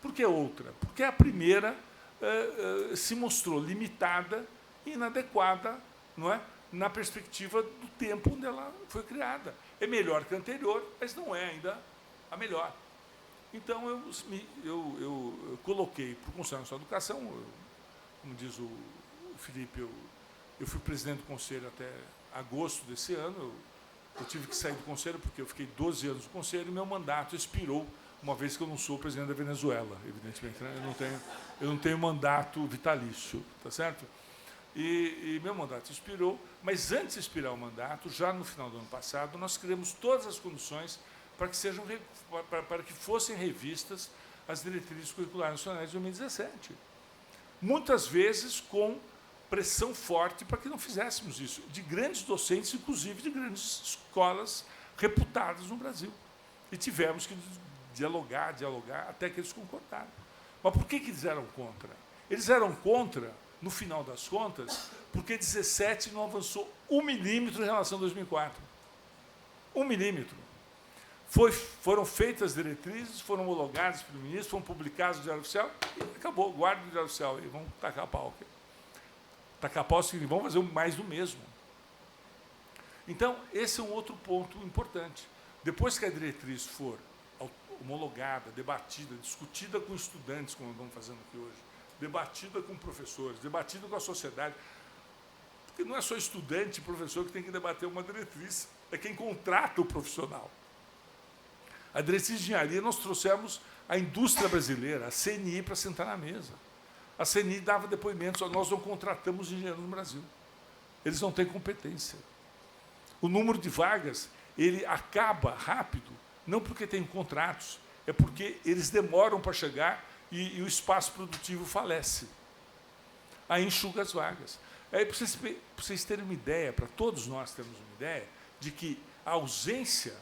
Por que outra? Porque a primeira se mostrou limitada e inadequada, não é? Na perspectiva do tempo onde ela foi criada. É melhor que a anterior, mas não é ainda a melhor. Então, eu coloquei para o Conselho Nacional de Educação, como diz o Felipe, eu fui presidente do Conselho até agosto desse ano, eu tive que sair do Conselho porque eu fiquei 12 anos no Conselho e meu mandato expirou, uma vez que eu não sou presidente da Venezuela, evidentemente, né? Eu não tenho mandato vitalício, tá certo? E meu mandato expirou, mas antes de expirar o mandato, já no final do ano passado, nós criamos todas as condições para que fossem revistas as diretrizes curriculares nacionais de 2017. Muitas vezes com pressão forte para que não fizéssemos isso, de grandes docentes, inclusive de grandes escolas reputadas no Brasil. E tivemos que dialogar, até que eles concordaram. Mas por que eles eram contra? Eles eram contra, no final das contas, porque 17 não avançou 1 milímetro em relação a 2004. 1 milímetro. Foram feitas as diretrizes, foram homologadas pelo ministro, foram publicadas no Diário Oficial e acabou. Guarda o Diário Oficial e vamos tacar pau. Tacar pau significa vamos fazer mais do mesmo. Então, esse é um outro ponto importante. Depois que a diretriz for homologada, debatida, discutida com estudantes, como estamos fazendo aqui hoje, debatida com professores, debatida com a sociedade, porque não é só estudante e professor que tem que debater uma diretriz, é quem contrata o profissional. A diretriz de engenharia, nós trouxemos a indústria brasileira, a CNI, para sentar na mesa. A CNI dava depoimentos, nós não contratamos engenheiros no Brasil. Eles não têm competência. O número de vagas, ele acaba rápido, não porque tem contratos, é porque eles demoram para chegar e o espaço produtivo falece. Aí enxuga as vagas. Aí, para vocês terem uma ideia, para todos nós termos uma ideia, de que a ausência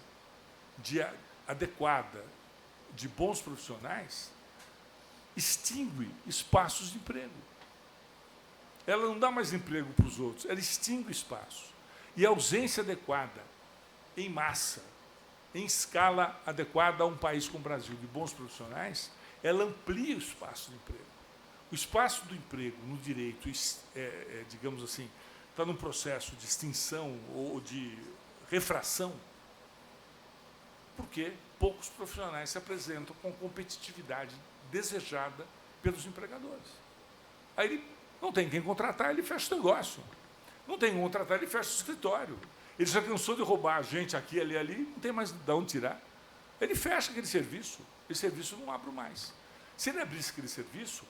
adequada de bons profissionais extingue espaços de emprego. Ela não dá mais emprego para os outros, ela extingue espaços. E a ausência adequada em massa, em escala adequada a um país como o Brasil, de bons profissionais, ela amplia o espaço de emprego. O espaço do emprego no direito, digamos assim, está num processo de extinção ou de refração, porque poucos profissionais se apresentam com competitividade desejada pelos empregadores. Aí ele não tem quem contratar, ele fecha o negócio. Não tem quem contratar, ele fecha o escritório. Ele já cansou de roubar a gente aqui, ali, não tem mais de onde tirar. Ele fecha aquele serviço não abre mais. Se ele abrisse aquele serviço,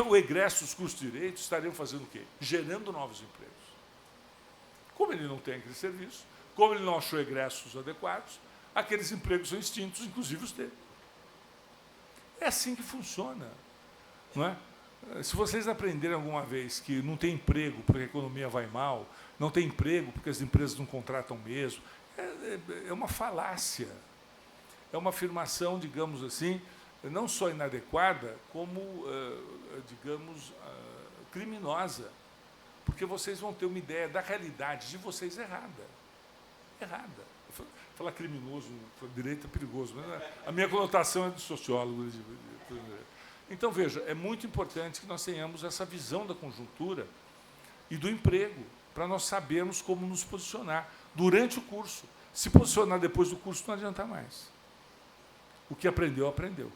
o egresso dos cursos de direito estariam fazendo o quê? Gerando novos empregos. Como ele não tem aquele serviço, como ele não achou egressos adequados, aqueles empregos são extintos, inclusive os dele. É assim que funciona, não é? Se vocês aprenderem alguma vez que não tem emprego porque a economia vai mal, não tem emprego porque as empresas não contratam mesmo, é uma falácia. É uma afirmação, digamos assim, não só inadequada, como, digamos, criminosa. Porque vocês vão ter uma ideia da realidade de vocês errada. Errada. Falar criminoso, direito é perigoso, mas a minha conotação é de sociólogo. Então, veja, é muito importante que nós tenhamos essa visão da conjuntura e do emprego, para nós sabermos como nos posicionar durante o curso. Se posicionar depois do curso não adianta mais. O que aprendeu, aprendeu.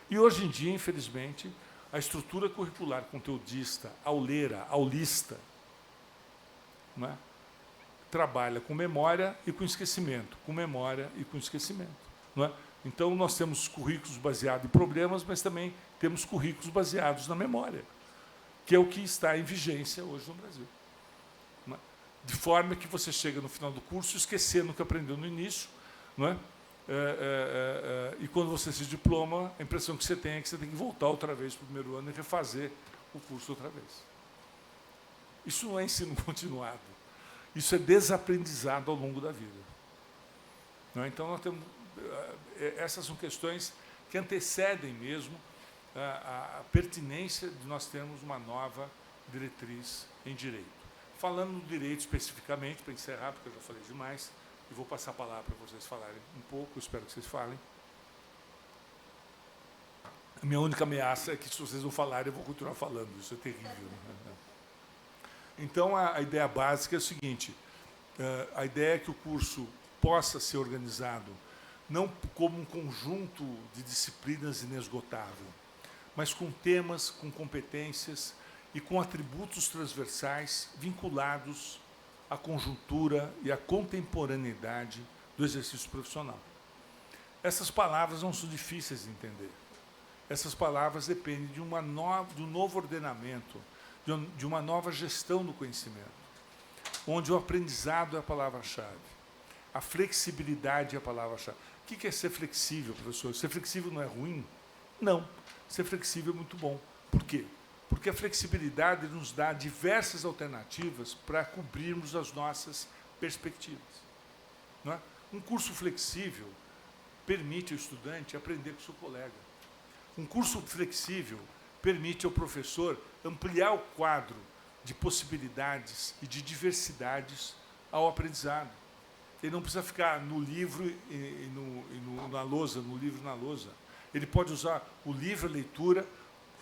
E hoje em dia, infelizmente, a estrutura curricular conteudista, auleira, aulista, não é? Trabalha com memória e com esquecimento, com memória e com esquecimento. Não é? Então, nós temos currículos baseados em problemas, mas também temos currículos baseados na memória, que é o que está em vigência hoje no Brasil. Não é? De forma que você chega no final do curso esquecendo o que aprendeu no início, não é? E quando você se diploma, a impressão que você tem é que você tem que voltar outra vez para o primeiro ano e refazer o curso outra vez. Isso não é ensino continuado. Isso é desaprendizado ao longo da vida. Não é? Então, nós temos, essas são questões que antecedem mesmo a pertinência de nós termos uma nova diretriz em direito. Falando do direito especificamente, para encerrar, porque eu já falei demais, e vou passar a palavra para vocês falarem um pouco, espero que vocês falem. A minha única ameaça é que, se vocês não falarem, eu vou continuar falando. Isso é terrível. Né? Então, a ideia básica é o seguinte, a ideia é que o curso possa ser organizado não como um conjunto de disciplinas inesgotável, mas com temas, com competências e com atributos transversais vinculados à conjuntura e à contemporaneidade do exercício profissional. Essas palavras não são difíceis de entender. Essas palavras dependem de um novo ordenamento, de uma nova gestão do conhecimento, onde o aprendizado é a palavra-chave, a flexibilidade é a palavra-chave. O que é ser flexível, professor? Ser flexível não é ruim? Não. Ser flexível é muito bom. Por quê? Porque a flexibilidade nos dá diversas alternativas para cobrirmos as nossas perspectivas. Não é? Um curso flexível permite ao estudante aprender com o seu colega. Um curso flexível permite ao professor ampliar o quadro de possibilidades e de diversidades ao aprendizado. Ele não precisa ficar no livro na lousa, no livro na lousa. Ele pode usar o livro, a leitura,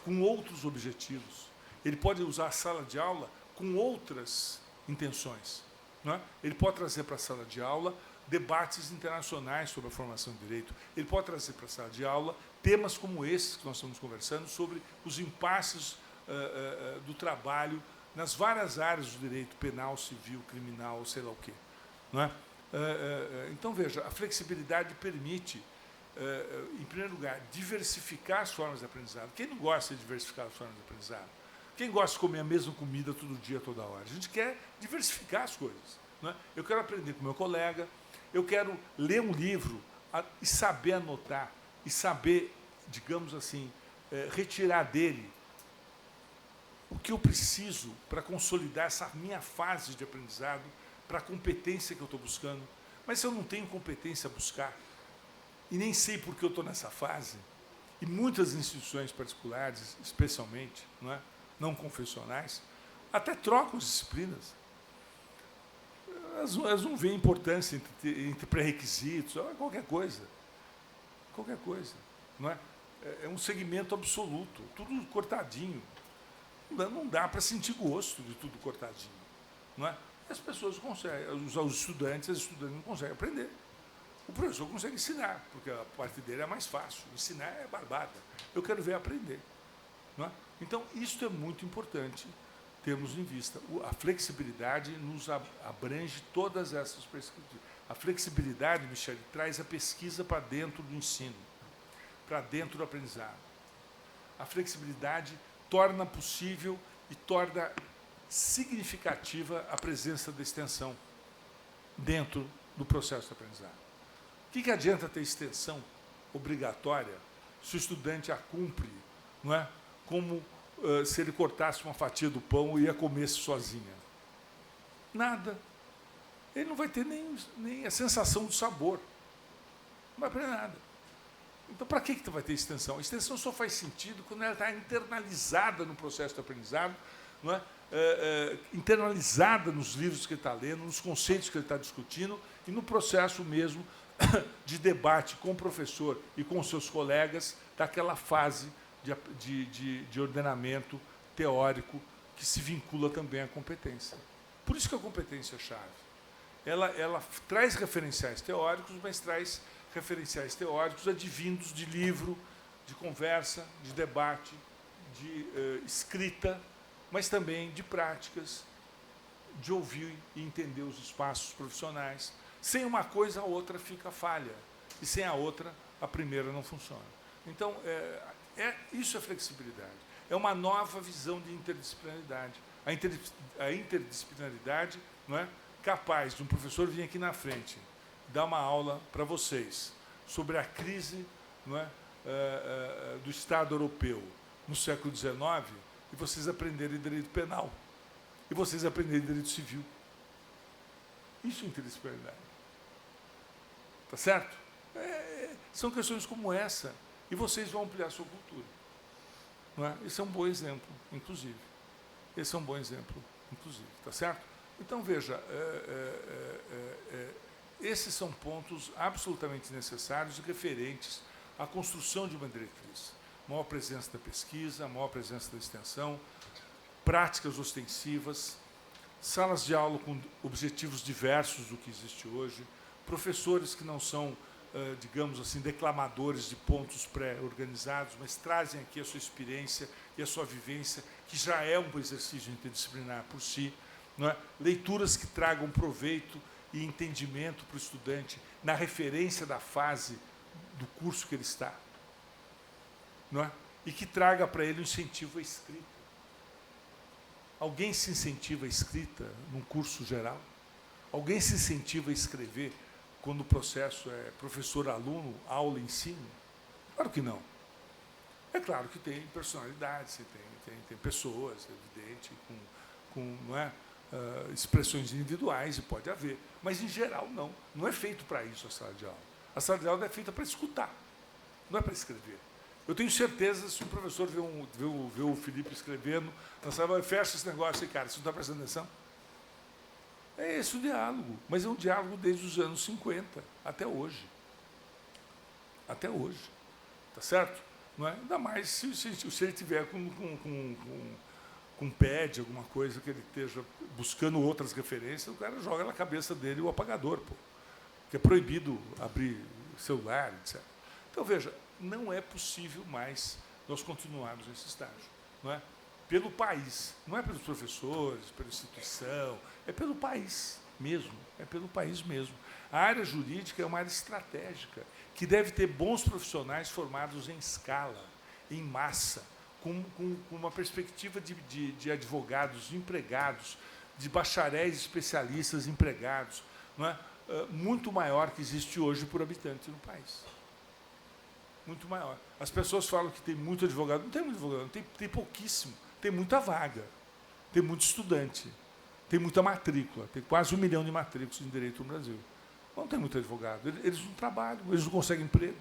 com outros objetivos. Ele pode usar a sala de aula com outras intenções. Não é? Ele pode trazer para a sala de aula debates internacionais sobre a formação de direito. Ele pode trazer para a sala de aula temas como esses que nós estamos conversando, sobre os impasses do trabalho nas várias áreas do direito penal, civil, criminal, sei lá o quê. Não é? Então, veja, a flexibilidade permite, em primeiro lugar, diversificar as formas de aprendizado. Quem não gosta de diversificar as formas de aprendizado? Quem gosta de comer a mesma comida todo dia, toda hora? A gente quer diversificar as coisas. Não é? Eu quero aprender com o meu colega, eu quero ler um livro e saber anotar, e saber, digamos assim, retirar dele o que eu preciso para consolidar essa minha fase de aprendizado, para a competência que eu estou buscando. Mas se eu não tenho competência a buscar, e nem sei por que eu estou nessa fase, e muitas instituições particulares, especialmente, não é? Não confessionais, até trocam as disciplinas. Elas não veem importância entre pré-requisitos, qualquer coisa. Qualquer coisa. Não é? É um segmento absoluto, tudo cortadinho. Não dá para sentir gosto de tudo cortadinho. Não é? As pessoas conseguem, os estudantes, as estudantes não conseguem aprender. O professor consegue ensinar, porque a parte dele é mais fácil. Ensinar é barbada. Eu quero ver aprender. Não é? Então, isso é muito importante termos em vista. A flexibilidade nos abrange todas essas perspectivas. A flexibilidade, Michele, traz a pesquisa para dentro do ensino, para dentro do aprendizado. A flexibilidade torna possível e torna significativa a presença da extensão dentro do processo de aprendizado. O que adianta ter extensão obrigatória se o estudante a cumpre, não é? Como se ele cortasse uma fatia do pão e ia comer sozinha? Nada. Ele não vai ter nem a sensação do sabor. Não vai aprender nada. Então, para que tu vai ter extensão? A extensão só faz sentido quando ela está internalizada no processo de aprendizado, não é? Internalizada nos livros que ele está lendo, nos conceitos que ele está discutindo e no processo mesmo de debate com o professor e com os seus colegas daquela fase de ordenamento teórico que se vincula também à competência. Por isso que a competência é chave. Ela traz referenciais teóricos, mas traz referenciais teóricos advindos de livro, de conversa, de debate, de escrita, mas também de práticas, de ouvir e entender os espaços profissionais. Sem uma coisa, a outra fica falha. E sem a outra, a primeira não funciona. Então, isso é flexibilidade. É uma nova visão de interdisciplinaridade. A interdisciplinaridade, não é, capaz de um professor vir aqui na frente, dar uma aula para vocês sobre a crise, não é, do Estado europeu no século XIX, e vocês aprenderem direito penal, e vocês aprenderem direito civil. Isso é interdisciplinaridade. Tá certo? São questões como essa, e vocês vão ampliar a sua cultura. Não é? Esse é um bom exemplo, inclusive. Esse é um bom exemplo, inclusive. Tá certo? Então, veja, esses são pontos absolutamente necessários e referentes à construção de uma diretriz. Maior presença da pesquisa, maior presença da extensão, práticas ostensivas, salas de aula com objetivos diversos do que existe hoje, professores que não são, digamos assim, declamadores de pontos pré-organizados, mas trazem aqui a sua experiência e a sua vivência, que já é um exercício interdisciplinar por si, não é? Leituras que tragam proveito e entendimento para o estudante na referência da fase do curso que ele está, não é? E que traga para ele um incentivo à escrita. Alguém se incentiva a escrita num curso geral? Alguém se incentiva a escrever quando o processo é professor-aluno, aula-ensino? Claro que não. É claro que tem personalidades, tem pessoas, é evidente, com não é, expressões individuais, e pode haver. Mas, em geral, não. Não é feito para isso a sala de aula. A sala de aula é feita para escutar, não é para escrever. Eu tenho certeza, se o professor vê o Felipe escrevendo, na sala, fecha esse negócio aí, cara, você não está prestando atenção? É esse o diálogo, mas é um diálogo desde os anos 50 até hoje. Até hoje. Tá certo? Não é? Ainda mais se ele tiver com PED, alguma coisa que ele esteja buscando outras referências, o cara joga na cabeça dele o apagador, pô, que é proibido abrir celular, etc. Então, veja, não é possível mais nós continuarmos nesse estágio. Não é? Pelo país, não é pelos professores, pela instituição, é pelo país mesmo, é pelo país mesmo. A área jurídica é uma área estratégica, que deve ter bons profissionais formados em escala, em massa, com uma perspectiva de advogados empregados, de bacharéis especialistas empregados, não é? Muito maior que existe hoje por habitante no país. Muito maior. As pessoas falam que tem muito advogado. Não tem muito advogado, tem pouquíssimo. Tem muita vaga, tem muito estudante, tem muita matrícula, tem quase 1 milhão de matrículas em direito no Brasil. Não tem muito advogado, eles não trabalham, eles não conseguem emprego.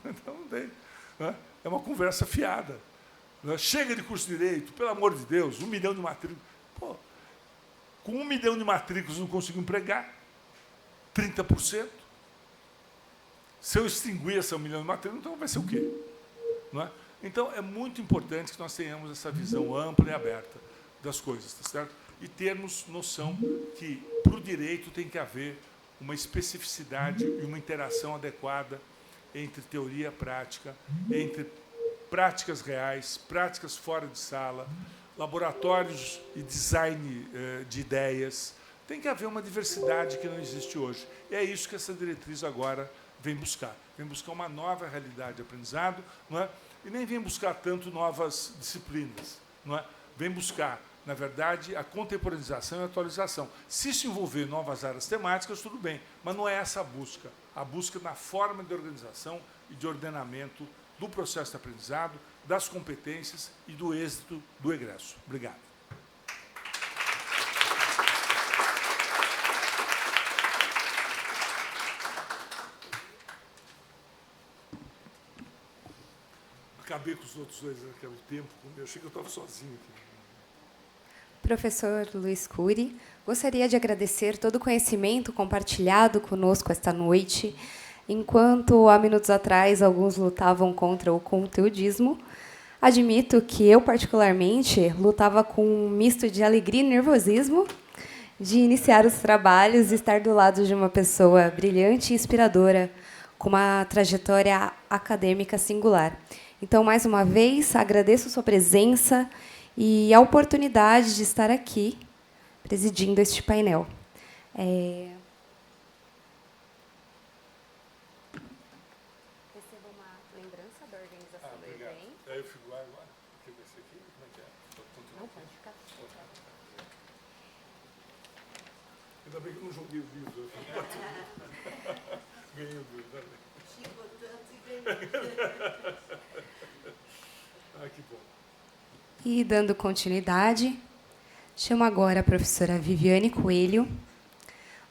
Então não tem. Né? É uma conversa fiada. Né? Chega de curso de direito, pelo amor de Deus, 1 milhão de matrículas. Pô, Com 1 milhão de matrículas não consigo empregar, 30%. Se eu extinguir essa 1 milhão de matrículas, então vai ser o quê? Não é? Então, é muito importante que nós tenhamos essa visão ampla e aberta das coisas, tá certo? E termos noção que, para o direito, tem que haver uma especificidade e uma interação adequada entre teoria e prática, entre práticas reais, práticas fora de sala, laboratórios e design de ideias. Tem que haver uma diversidade que não existe hoje. E é isso que essa diretriz agora vem buscar. Vem buscar uma nova realidade de aprendizado, não é? E nem vem buscar tanto novas disciplinas, não é? Vem buscar, na verdade, a contemporanização e a atualização. Se isso envolver novas áreas temáticas, tudo bem, mas não é essa a busca. A busca na forma de organização e de ordenamento do processo de aprendizado, das competências e do êxito do egresso. Obrigado. Acabei com os outros dois naquele tempo, eu achei que eu estava sozinho aqui. Professor Luiz Cury, gostaria de agradecer todo o conhecimento compartilhado conosco esta noite. Enquanto, há minutos atrás, alguns lutavam contra o conteudismo, admito que eu, particularmente, lutava com um misto de alegria e nervosismo de iniciar os trabalhos e estar do lado de uma pessoa brilhante e inspiradora, com uma trajetória acadêmica singular. Então, mais uma vez, agradeço sua presença e a oportunidade de estar aqui, presidindo este painel. Recebo uma lembrança da organização do evento. Aí eu fico lá agora, porque vai ser aqui, como é que é? Não, pode ficar. Ainda bem que eu não joguei o livro. Ganhei o livro, né? Ah, que bom. E, dando continuidade, chamo agora a professora Viviane Coelho,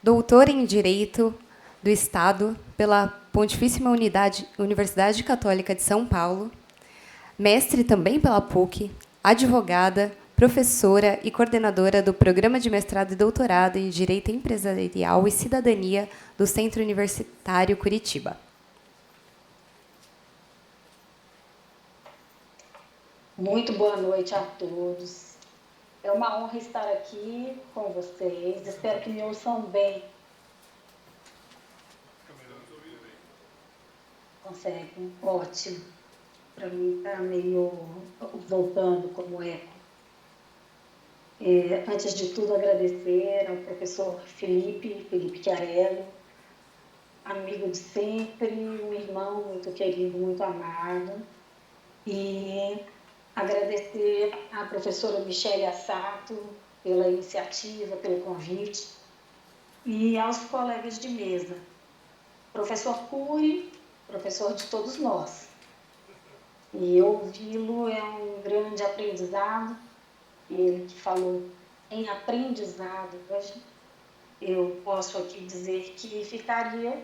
doutora em Direito do Estado pela Pontifíssima Universidade Católica de São Paulo, mestre também pela PUC, advogada, professora e coordenadora do Programa de Mestrado e Doutorado em Direito Empresarial e Cidadania do Centro Universitário Curitiba. Muito boa noite a todos. É uma honra estar aqui com vocês. Espero que me ouçam bem. Conseguem? Ótimo. Para mim está meio voltando como eco. Antes de tudo, agradecer ao professor Felipe Chiarello, amigo de sempre, um irmão muito querido, muito amado. E agradecer à professora Michele Assato pela iniciativa, pelo convite, e aos colegas de mesa. Professor Cury, professor de todos nós. E ouvi-lo é um grande aprendizado. Ele que falou em aprendizado hoje, eu posso aqui dizer que ficaria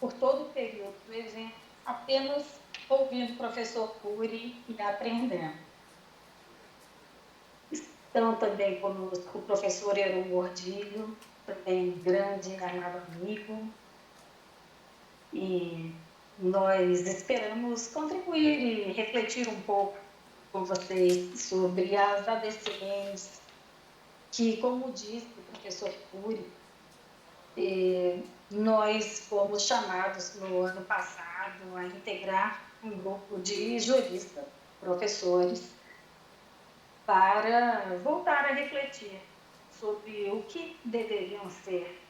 por todo o período do evento apenas ouvindo o professor Cury e aprendendo. Estão também conosco o professor Heron Gordilho, também grande e amado amigo. E nós esperamos contribuir e refletir um pouco com vocês sobre as ADCMs, que, como disse o professor Cury, nós fomos chamados no ano passado a integrar um grupo de juristas, professores, para voltar a refletir sobre o que deveriam ser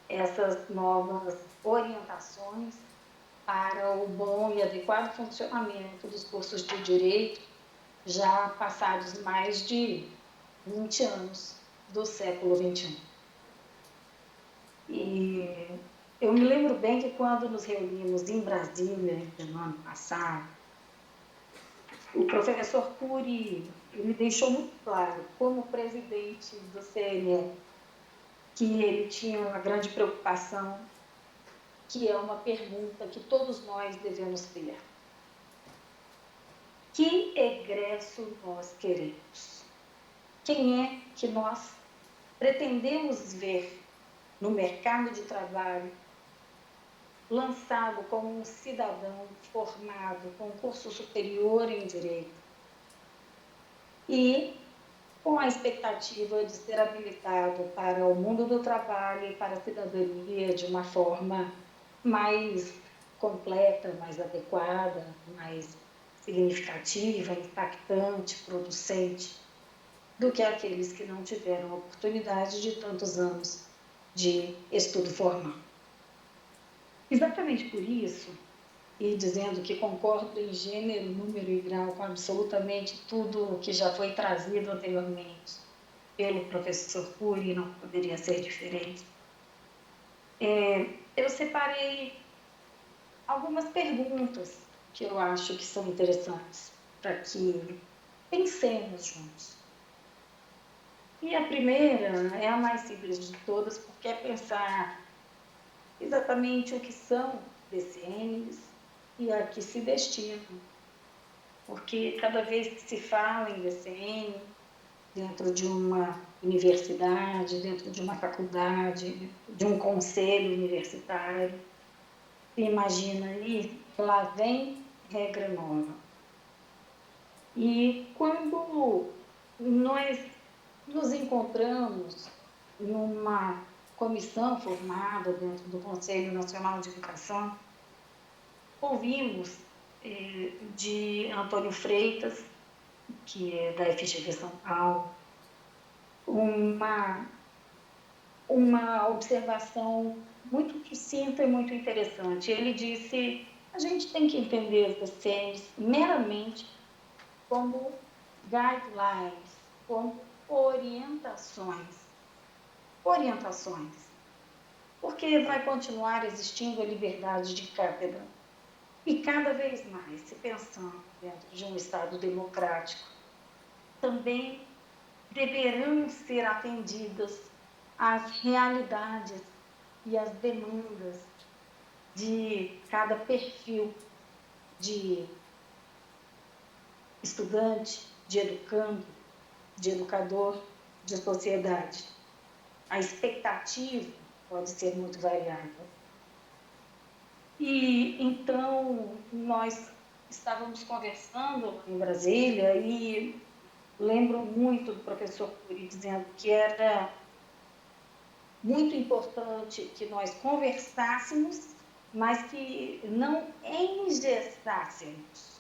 essas novas orientações para o bom e adequado funcionamento dos cursos de direito, já passados mais de 20 anos do século XXI. E eu me lembro bem que quando nos reunimos em Brasília, no ano passado, o professor Cury me deixou muito claro, como presidente do CNE, que ele tinha uma grande preocupação, que é uma pergunta que todos nós devemos ter. Que egresso nós queremos? Quem é que nós pretendemos ver no mercado de trabalho lançado como um cidadão formado com curso superior em Direito e com a expectativa de ser habilitado para o mundo do trabalho e para a cidadania de uma forma mais completa, mais adequada, mais significativa, impactante, producente, do que aqueles que não tiveram a oportunidade de tantos anos de estudo formal. Exatamente por isso, e dizendo que concordo em gênero, número e grau com absolutamente tudo o que já foi trazido anteriormente pelo professor Cury, não poderia ser diferente. Eu separei algumas perguntas que eu acho que são interessantes para que pensemos juntos. E a primeira é a mais simples de todas, porque é pensar exatamente o que são DCNs e a que se destinam. Porque cada vez que se fala em DCN, dentro de uma universidade, dentro de uma faculdade, de um conselho universitário, se imagina aí que lá vem regra nova. E quando nós nos encontramos numa comissão formada dentro do Conselho Nacional de Educação, ouvimos de Antônio Freitas, que é da FGV São Paulo, uma observação muito sucinta e muito interessante. Ele disse: a gente tem que entender as DCNs meramente como guidelines, como orientações, porque vai continuar existindo a liberdade de cátedra. E cada vez mais, se pensando dentro de um Estado democrático, também deverão ser atendidas às realidades e às demandas de cada perfil de estudante, de educando, de educador, de sociedade. A expectativa pode ser muito variável. E então nós estávamos conversando em Brasília e lembro muito do professor Cury dizendo que era muito importante que nós conversássemos, mas que não engessássemos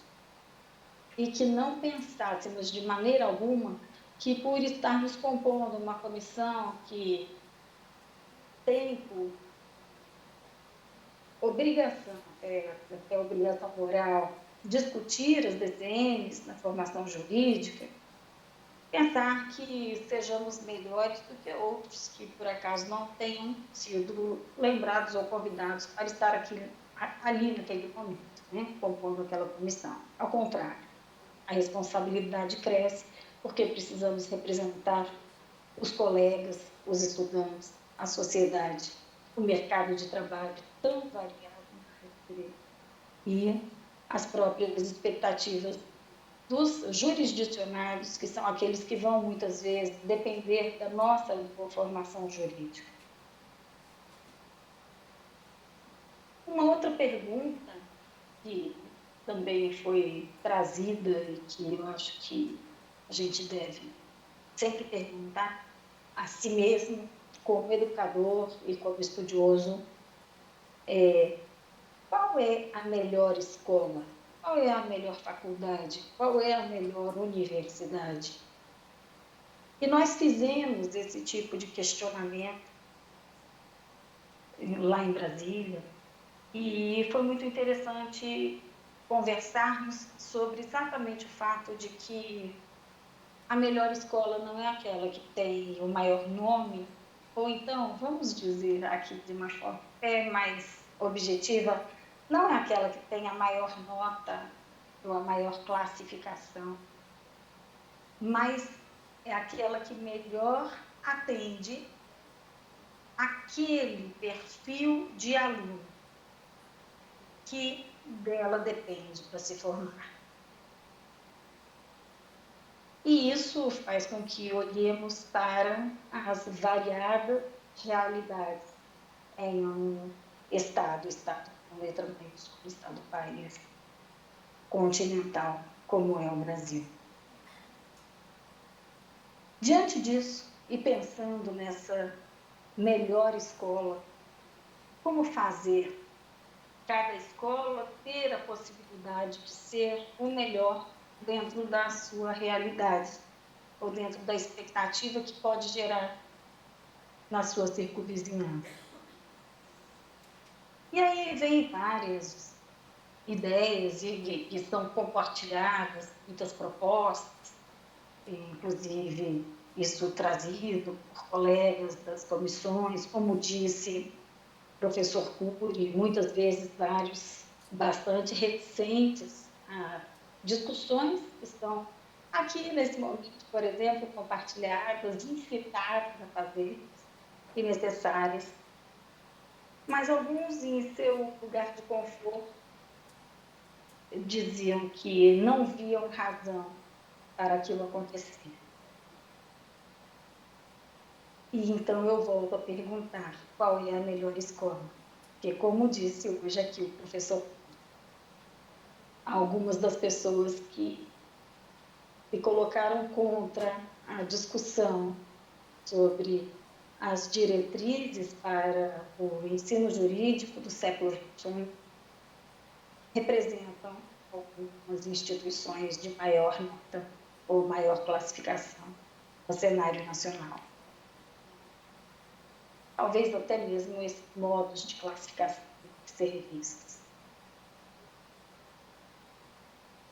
e que não pensássemos de maneira alguma que por estarmos compondo uma comissão que tem por obrigação, até obrigação moral, discutir as DCNs na formação jurídica, pensar que sejamos melhores do que outros que, por acaso, não tenham sido lembrados ou convidados para estar aqui, ali naquele momento, né, compondo aquela comissão. Ao contrário, a responsabilidade cresce porque precisamos representar os colegas, os estudantes, a sociedade, o mercado de trabalho tão variado e as próprias expectativas dos jurisdicionados, que são aqueles que vão, muitas vezes, depender da nossa formação jurídica. Uma outra pergunta que também foi trazida e que eu acho que a gente deve sempre perguntar a si mesmo, como educador e como estudioso, qual é a melhor escola? Qual é a melhor faculdade? Qual é a melhor universidade? E nós fizemos esse tipo de questionamento lá em Brasília e foi muito interessante conversarmos sobre exatamente o fato de que a melhor escola não é aquela que tem o maior nome, ou então, vamos dizer aqui de uma forma mais objetiva, não é aquela que tem a maior nota ou a maior classificação, mas é aquela que melhor atende aquele perfil de aluno que dela depende para se formar. E isso faz com que olhemos para as variadas realidades em um estado com letra maiúscula, estado-país continental, como é o Brasil. Diante disso, e pensando nessa melhor escola, como fazer cada escola ter a possibilidade de ser o melhor dentro da sua realidade, ou dentro da expectativa que pode gerar na sua circunvizinhança. E aí vem várias ideias que são compartilhadas, muitas propostas, inclusive isso trazido por colegas das comissões, como disse o professor Cury, muitas vezes vários bastante reticentes a discussões que estão aqui nesse momento, por exemplo, compartilhadas, incitadas a fazer e necessárias, mas alguns em seu lugar de conforto diziam que não viam razão para aquilo acontecer. E então eu volto a perguntar, qual é a melhor escola? Porque, como disse hoje aqui o professor, algumas das pessoas que se colocaram contra a discussão sobre as diretrizes para o ensino jurídico do século XXI representam algumas instituições de maior nota ou maior classificação no cenário nacional. Talvez até mesmo esses modos de classificação de ser vistos.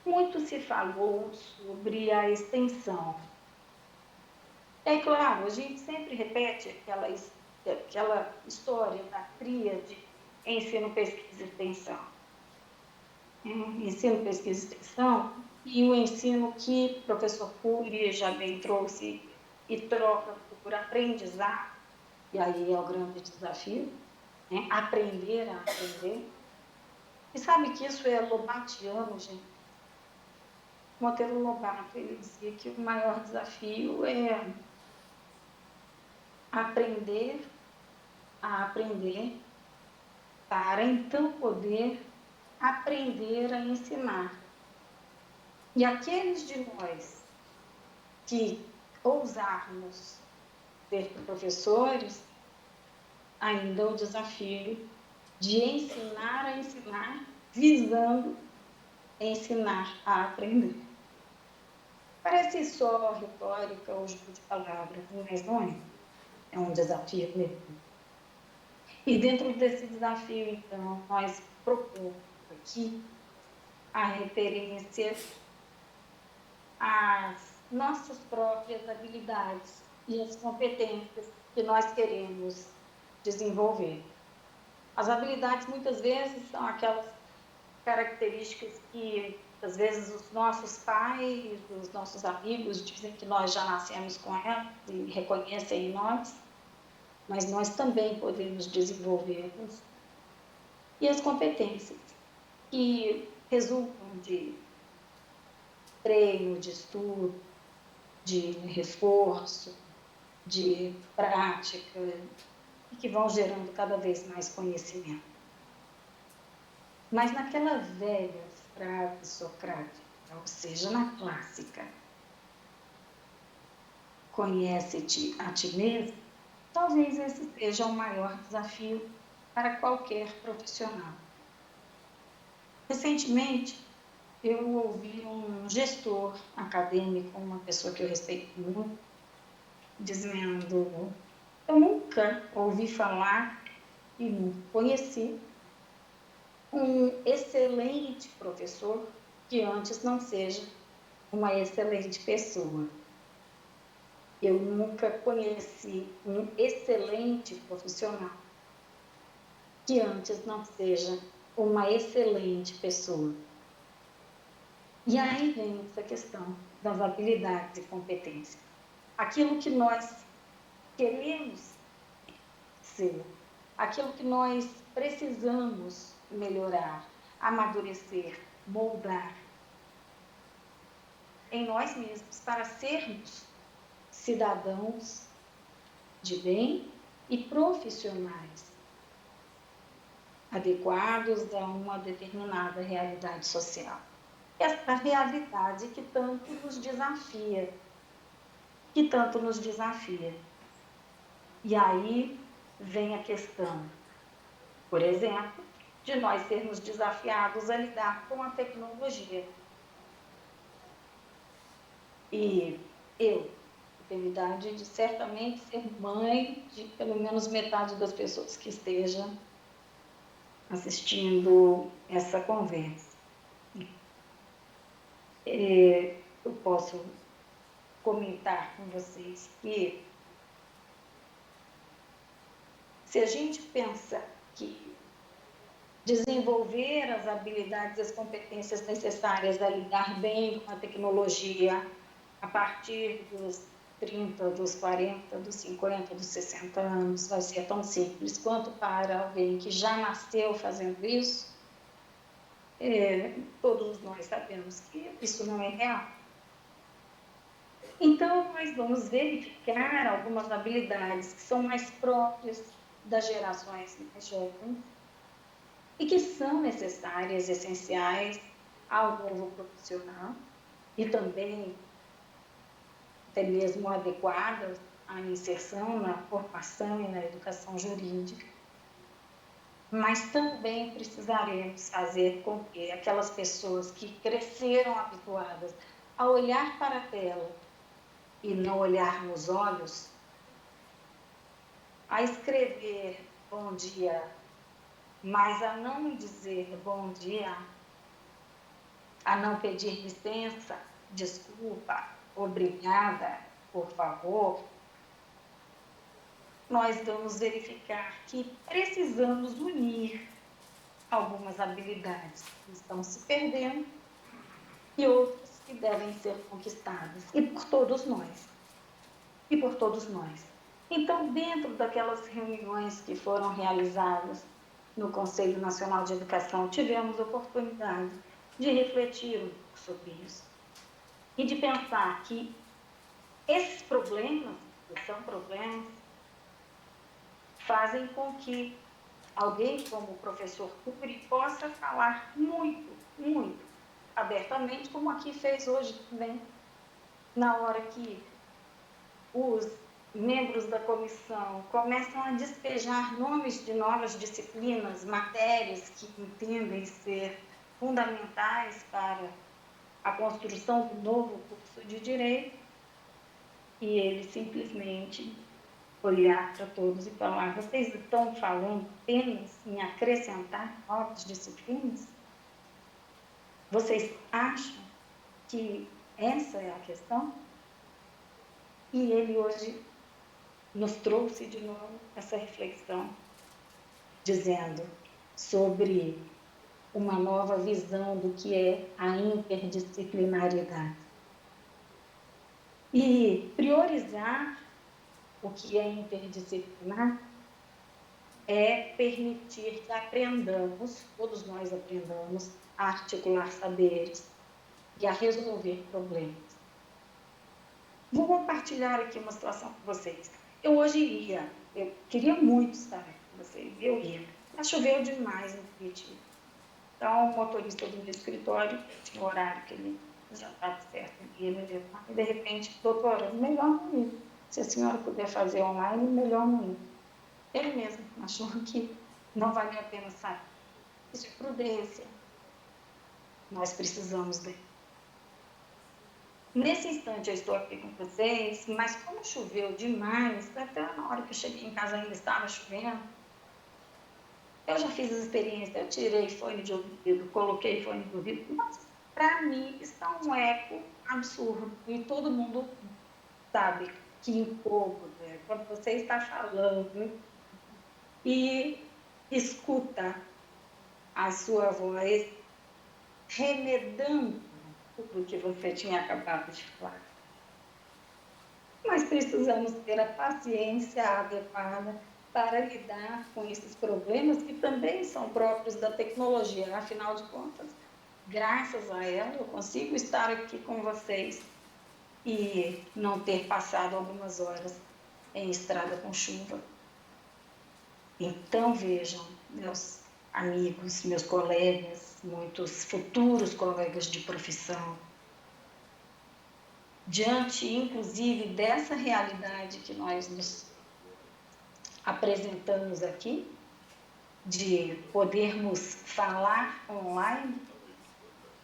Muito se falou sobre a extensão. É claro, a gente sempre repete aquela história da tríade ensino, pesquisa e extensão. Ensino, pesquisa e extensão, e o ensino que o professor Cury já bem trouxe e troca por aprendizado, e aí é o grande desafio, né? Aprender a aprender. E sabe que isso é lobatiano, gente? Monteiro Lobato, ele dizia que o maior desafio é aprender a aprender para então poder aprender a ensinar. E aqueles de nós que ousarmos ser professores, ainda o desafio de ensinar a ensinar, visando ensinar a aprender. Parece só retórica ou jogo de palavras, mas não é. É um desafio mesmo. E dentro desse desafio, então, nós propomos aqui a referência às nossas próprias habilidades e às competências que nós queremos desenvolver. As habilidades, muitas vezes, são aquelas características que, às vezes, os nossos pais, os nossos amigos dizem que nós já nascemos com elas e reconhecem em nós, mas nós também podemos desenvolvê-las. E as competências, que resultam de treino, de estudo, de reforço, de prática, e que vão gerando cada vez mais conhecimento. Mas naquela velha frase socrática, ou seja, na clássica, conhece-te a ti mesmo, talvez esse seja o maior desafio para qualquer profissional. Recentemente, eu ouvi um gestor acadêmico, uma pessoa que eu respeito muito, dizendo: eu nunca ouvi falar e nunca conheci um excelente professor que antes não seja uma excelente pessoa. Eu nunca conheci um excelente profissional que antes não seja uma excelente pessoa. E aí vem essa questão das habilidades e competências. Aquilo que nós queremos ser, aquilo que nós precisamos melhorar, amadurecer, moldar, em nós mesmos para sermos cidadãos de bem e profissionais adequados a uma determinada realidade social. Essa realidade que tanto nos desafia, E aí vem a questão, por exemplo, de nós sermos desafiados a lidar com a tecnologia. E eu tenho idade de certamente ser mãe de pelo menos metade das pessoas que estejam assistindo essa conversa. Eu posso comentar com vocês que se a gente pensa que desenvolver as habilidades e as competências necessárias a lidar bem com a tecnologia a partir dos 30, dos 40, dos 50, dos 60 anos vai ser tão simples quanto para alguém que já nasceu fazendo isso, todos nós sabemos que isso não é real. Então, nós vamos verificar algumas habilidades que são mais próprias das gerações mais jovens e que são necessárias, essenciais ao novo profissional e também até mesmo adequadas à inserção na formação e na educação jurídica. Mas também precisaremos fazer com que aquelas pessoas que cresceram habituadas a olhar para a tela e não olhar nos olhos, a escrever bom dia, mas a não dizer bom dia, a não pedir licença, desculpa, obrigada, por favor, nós vamos verificar que precisamos unir algumas habilidades que estão se perdendo e outras que devem ser conquistadas, e por todos nós. Então, dentro daquelas reuniões que foram realizadas no Conselho Nacional de Educação, tivemos oportunidade de refletir um pouco sobre isso e de pensar que esses problemas, que são problemas, fazem com que alguém como o professor Cury possa falar muito, muito abertamente, como aqui fez hoje também, na hora que os membros da comissão começam a despejar nomes de novas disciplinas, matérias que entendem ser fundamentais para a construção do novo curso de Direito, e ele simplesmente olhar para todos e falar: vocês estão falando apenas em acrescentar novas disciplinas? Vocês acham que essa é a questão? E ele hoje nos trouxe de novo essa reflexão, dizendo sobre uma nova visão do que é a interdisciplinaridade. E priorizar o que é interdisciplinar é permitir que aprendamos, todos nós aprendamos, a articular saberes e a resolver problemas. Vou compartilhar aqui uma situação com vocês. Eu queria muito estar aqui com vocês, eu ia. Mas choveu demais no Curitiba. Então, o motorista do meu escritório tinha um horário que ele já estava certo, ia me levar. E, de repente, doutora, melhor não ir. Se a senhora puder fazer online, melhor não ir. Ele mesmo achou que não valia a pena sair. Isso é prudência. Nós precisamos dele. Nesse instante eu estou aqui com vocês, mas como choveu demais, até na hora que eu cheguei em casa ainda estava chovendo, eu já fiz as experiências, eu tirei fone de ouvido, coloquei fone de ouvido, mas para mim está um eco absurdo e todo mundo sabe que incômodo é quando você está falando e escuta a sua voz remedando tudo que você tinha acabado de falar. Nós precisamos ter a paciência adequada para lidar com esses problemas que também são próprios da tecnologia. Afinal de contas, graças a ela, eu consigo estar aqui com vocês e não ter passado algumas horas em estrada com chuva. Então, vejam, meus amigos, meus colegas, muitos futuros colegas de profissão, diante, inclusive, dessa realidade que nós nos apresentamos aqui, de podermos falar online,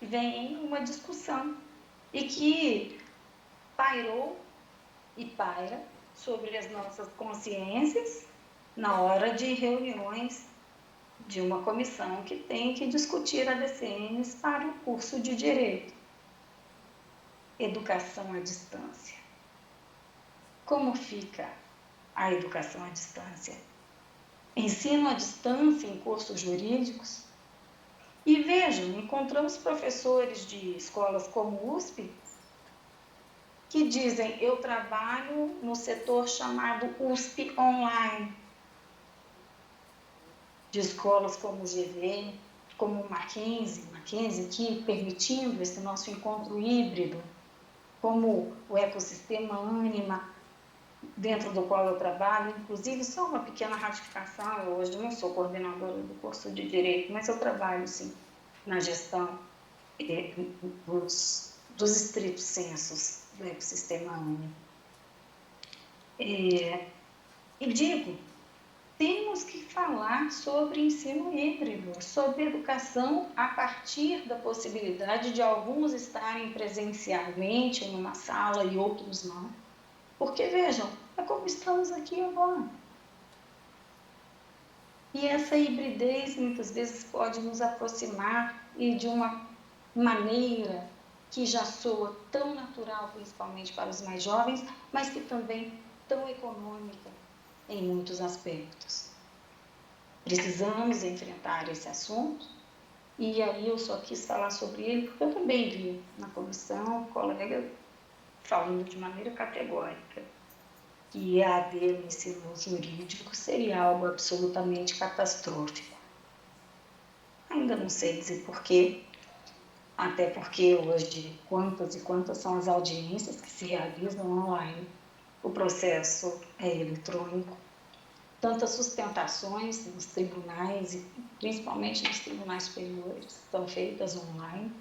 vem uma discussão e que pairou e paira sobre as nossas consciências na hora de reuniões de uma comissão que tem que discutir ADCNs para o curso de Direito. Educação à distância. Como fica a educação à distância? Ensino à distância em cursos jurídicos? E vejam, encontramos professores de escolas como USP que dizem: eu trabalho no setor chamado USP Online. De escolas como o GV, como o Mackenzie que permitindo esse nosso encontro híbrido, como o ecossistema Ânima, dentro do qual eu trabalho, inclusive só uma pequena ratificação, eu hoje não sou coordenadora do curso de Direito, mas eu trabalho, sim, na gestão dos estritos sensos do ecossistema Ânima. E digo, temos que falar sobre ensino híbrido, sobre educação a partir da possibilidade de alguns estarem presencialmente em uma sala e outros não. Porque, vejam, é como estamos aqui agora. E essa hibridez, muitas vezes, pode nos aproximar e de uma maneira que já soa tão natural, principalmente para os mais jovens, mas que também tão econômica em muitos aspectos. Precisamos enfrentar esse assunto, e aí eu só quis falar sobre ele, porque eu também vi na comissão colega falando de maneira categórica que a AD no ensino jurídico seria algo absolutamente catastrófico. Ainda não sei dizer porquê, até porque hoje quantas e quantas são as audiências que se realizam online, o processo é eletrônico, tantas sustentações nos tribunais, e principalmente nos tribunais superiores, são feitas online.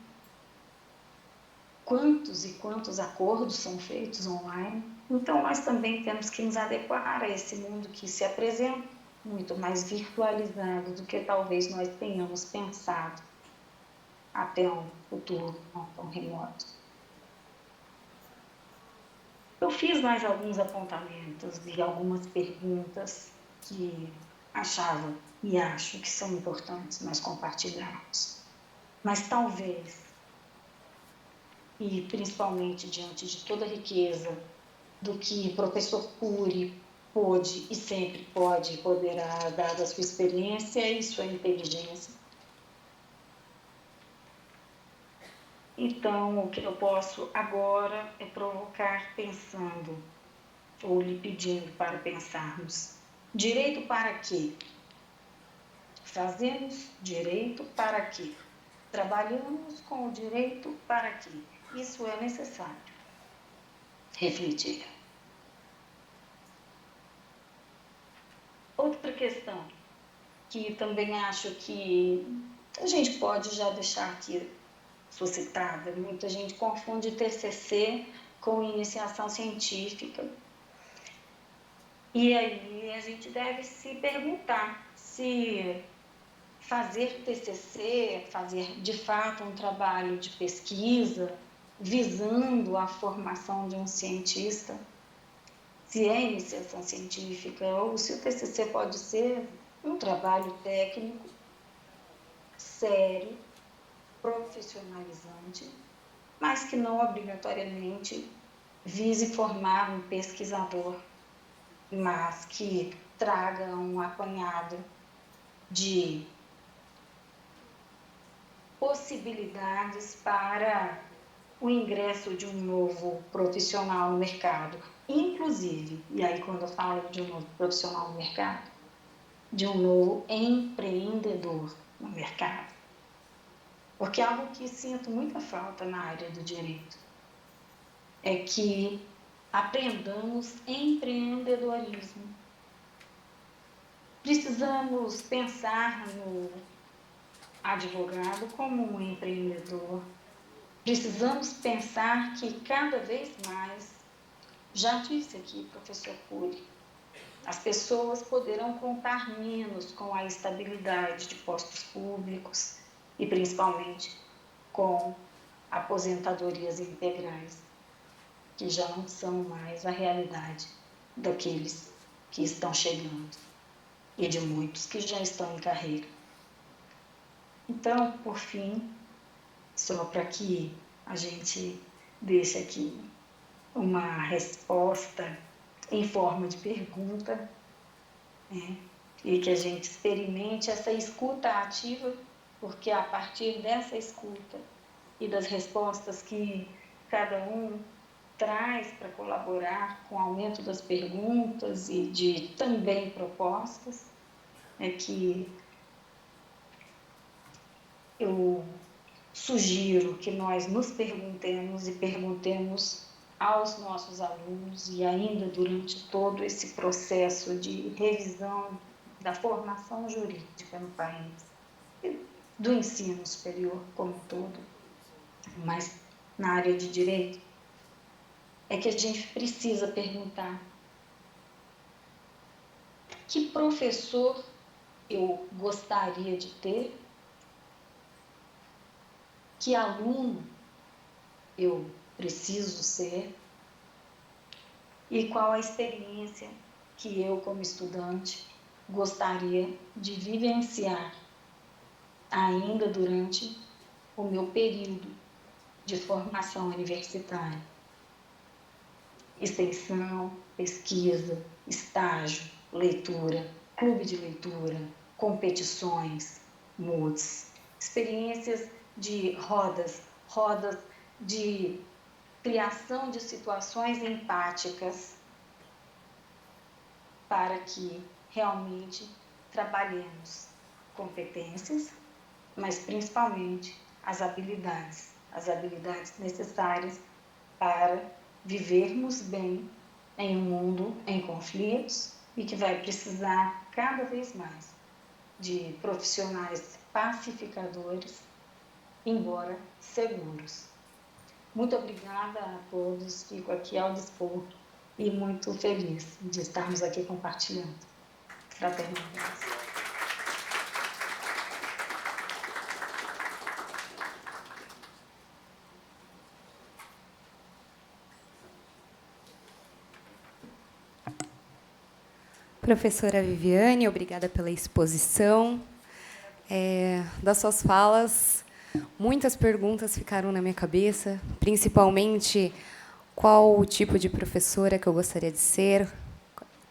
Quantos e quantos acordos são feitos online? Então, nós também temos que nos adequar a esse mundo que se apresenta muito mais virtualizado do que talvez nós tenhamos pensado até um futuro não tão remoto. Eu fiz mais alguns apontamentos e algumas perguntas que achava e acho que são importantes nós compartilharmos. Mas talvez, e principalmente diante de toda a riqueza do que o professor Cury pôde e sempre pode e poderá, dada a sua experiência e sua inteligência. Então, o que eu posso agora é provocar pensando, ou lhe pedindo para pensarmos. Direito para quê? Fazemos direito para quê? Trabalhamos com o direito para quê? Isso é necessário refletir. Outra questão que também acho que a gente pode já deixar aqui suscitada, muita gente confunde TCC com iniciação científica. E aí a gente deve se perguntar se fazer TCC, fazer de fato um trabalho de pesquisa, visando a formação de um cientista, se é iniciação científica, ou se o TCC pode ser um trabalho técnico, sério, profissionalizante, mas que não obrigatoriamente vise formar um pesquisador, mas que traga um apanhado de possibilidades para o ingresso de um novo profissional no mercado, inclusive, e aí quando eu falo de um novo profissional no mercado, de um novo empreendedor no mercado. Porque algo que sinto muita falta na área do direito é que aprendamos empreendedorismo. Precisamos pensar no advogado como um empreendedor. Precisamos pensar que cada vez mais, já disse aqui o professor Cury, as pessoas poderão contar menos com a estabilidade de postos públicos e, principalmente, com aposentadorias integrais, que já não são mais a realidade daqueles que estão chegando e de muitos que já estão em carreira. Então, por fim, só para que a gente deixe aqui uma resposta em forma de pergunta, né? E que a gente experimente essa escuta ativa, porque a partir dessa escuta e das respostas que cada um traz para colaborar com o aumento das perguntas e de também propostas, é que eu sugiro que nós nos perguntemos e perguntemos aos nossos alunos e ainda durante todo esse processo de revisão da formação jurídica no país, do ensino superior como um todo, mas na área de direito, é que a gente precisa perguntar: que professor eu gostaria de ter? Que aluno eu preciso ser? E qual a experiência que eu, como estudante, gostaria de vivenciar ainda durante o meu período de formação universitária? Extensão, pesquisa, estágio, leitura, clube de leitura, competições, MOOCs, experiências de rodas de criação de situações empáticas para que realmente trabalhemos competências, mas principalmente as habilidades necessárias para vivermos bem em um mundo em conflitos e que vai precisar cada vez mais de profissionais pacificadores, embora seguros. Muito obrigada a todos, fico aqui ao dispor e muito feliz de estarmos aqui compartilhando fraternidade. Professora Viviane, obrigada pela exposição. Das suas falas, muitas perguntas ficaram na minha cabeça, principalmente qual o tipo de professora que eu gostaria de ser,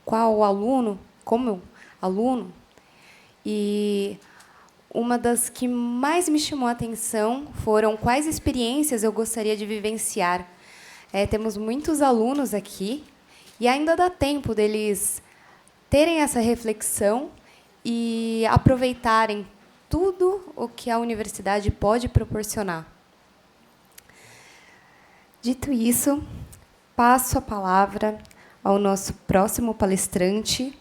qual aluno, como aluno. E uma das que mais me chamou a atenção foram quais experiências eu gostaria de vivenciar. Temos muitos alunos aqui e ainda dá tempo deles terem essa reflexão e aproveitarem tudo o que a universidade pode proporcionar. Dito isso, passo a palavra ao nosso próximo palestrante,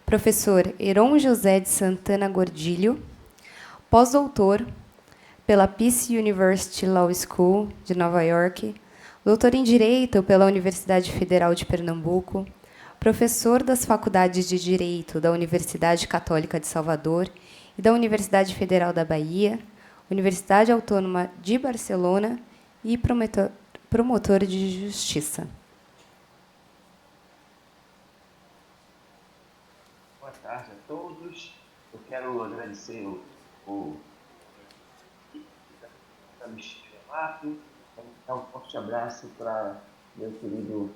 professor Heron José de Santana Gordilho, pós-doutor pela Peace University Law School de Nova York, doutor em Direito pela Universidade Federal de Pernambuco, professor das Faculdades de Direito da Universidade Católica de Salvador e da Universidade Federal da Bahia, Universidade Autônoma de Barcelona e promotor de justiça. Boa tarde a todos. Eu quero agradecer o Renato, dar um forte abraço para meu querido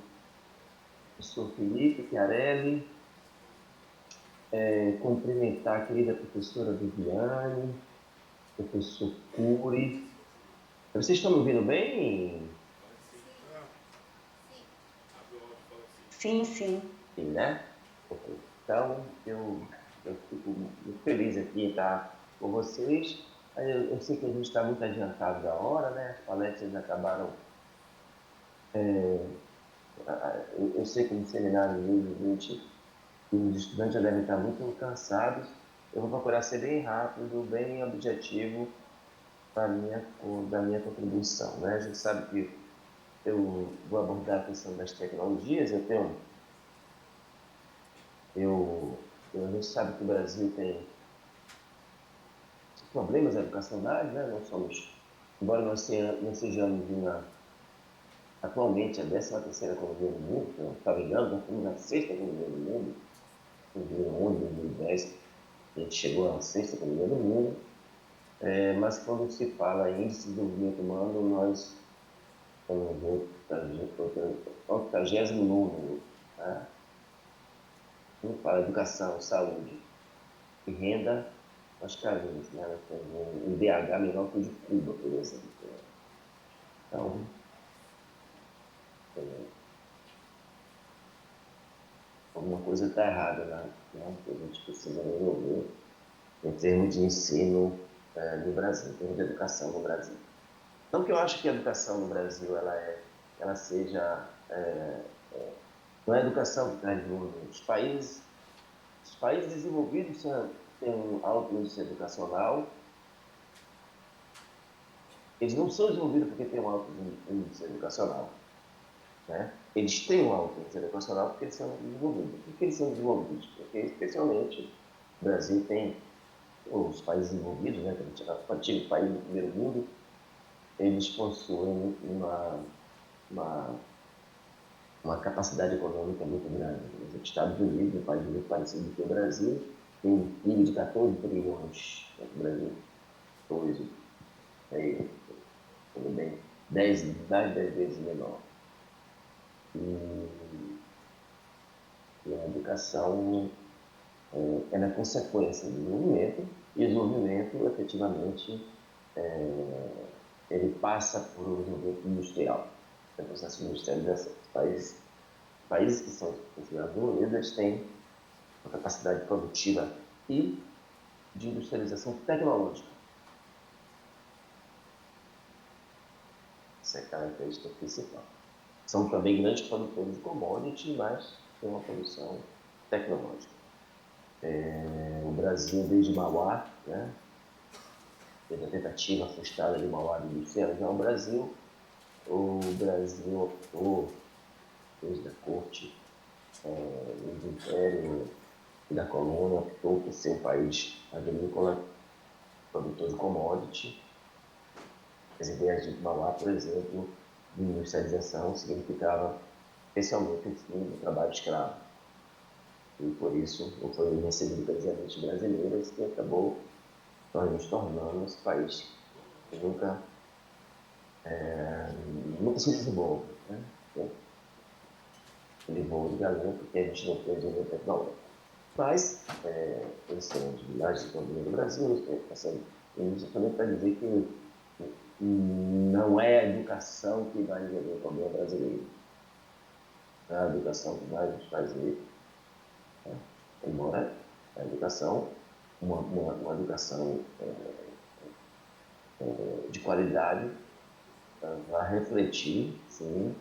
professor Felipe Chiarelli, cumprimentar a querida professora Viviane, professor Cury. Vocês estão me ouvindo bem? Sim, sim. Sim, né? Então, eu fico muito feliz aqui em estar com vocês Aí eu sei que a gente está muito adiantado da hora, né? As palestras acabaram. Eu sei que no seminário de 2020 os estudantes já devem estar muito cansados. Eu vou procurar ser bem rápido, bem objetivo da minha contribuição, né? A gente sabe que eu vou abordar a questão das tecnologias. A gente sabe que o Brasil tem problemas educacionais, né? Embora nós sejamos atualmente a 13ª economia do mundo, se eu não estava enganado, nós fomos a 6ª economia do mundo, em 2011, 2010, a gente chegou à 6ª economia do mundo, mas quando se fala em índice de desenvolvimento humano, nós estamos no 89º, né? Quando fala educação, saúde e renda, nós caímos, né? Nós temos um IDH menor que o de Cuba, por exemplo. Então, alguma coisa está errada, né? Que a gente precisa resolver em termos de ensino no Brasil, em termos de educação no Brasil. Não que eu acho que a educação no Brasil ela seja não é a educação que traz desenvolvimento. Os países desenvolvidos têm um alto índice educacional. Eles não são desenvolvidos porque têm um alto índice educacional, né? Eles têm um alto índice educacional porque eles são desenvolvidos. Por que eles são desenvolvidos? Porque, especialmente, o Brasil tem os países desenvolvidos, né, que a gente chama de antigo país do primeiro mundo, eles possuem uma, uma capacidade econômica muito grande. Os Estados Unidos, um país muito parecido com o Brasil, tem um PIB de 14 trilhões, né? O Brasil, 12, tudo bem, mais de 10 vezes menor. E a educação ela é consequência do desenvolvimento, e o desenvolvimento, efetivamente, ele passa por um desenvolvimento industrial, é o processo de industrialização. Países que são considerados desenvolvidos, eles têm uma capacidade produtiva e de industrialização tecnológica. Essa é a característica principal. São também grandes produtores de commodity, mas têm uma produção tecnológica. O Brasil, desde Mauá, né, desde a tentativa frustrada de Mauá de industrializar o Brasil optou, desde a corte do Império e da colônia, optou por ser um país agrícola, produtor de commodity. As ideias de Mauá, por exemplo, de industrialização significava especialmente o fim do trabalho escravo. E por isso foi recebido pelos agentes brasileiros, que acabou nos tornando esse país que nunca se desenvolve, né? Ele voa de galinha porque a gente não tem desenvolvimento tecnológico. Mas, pensando nas economias do Brasil, passando isso também para dizer que não é a educação que vai resolver o problema brasileiro. É a educação que vai nos fazer, né? Embora a educação, uma educação de qualidade, vai refletir, sim,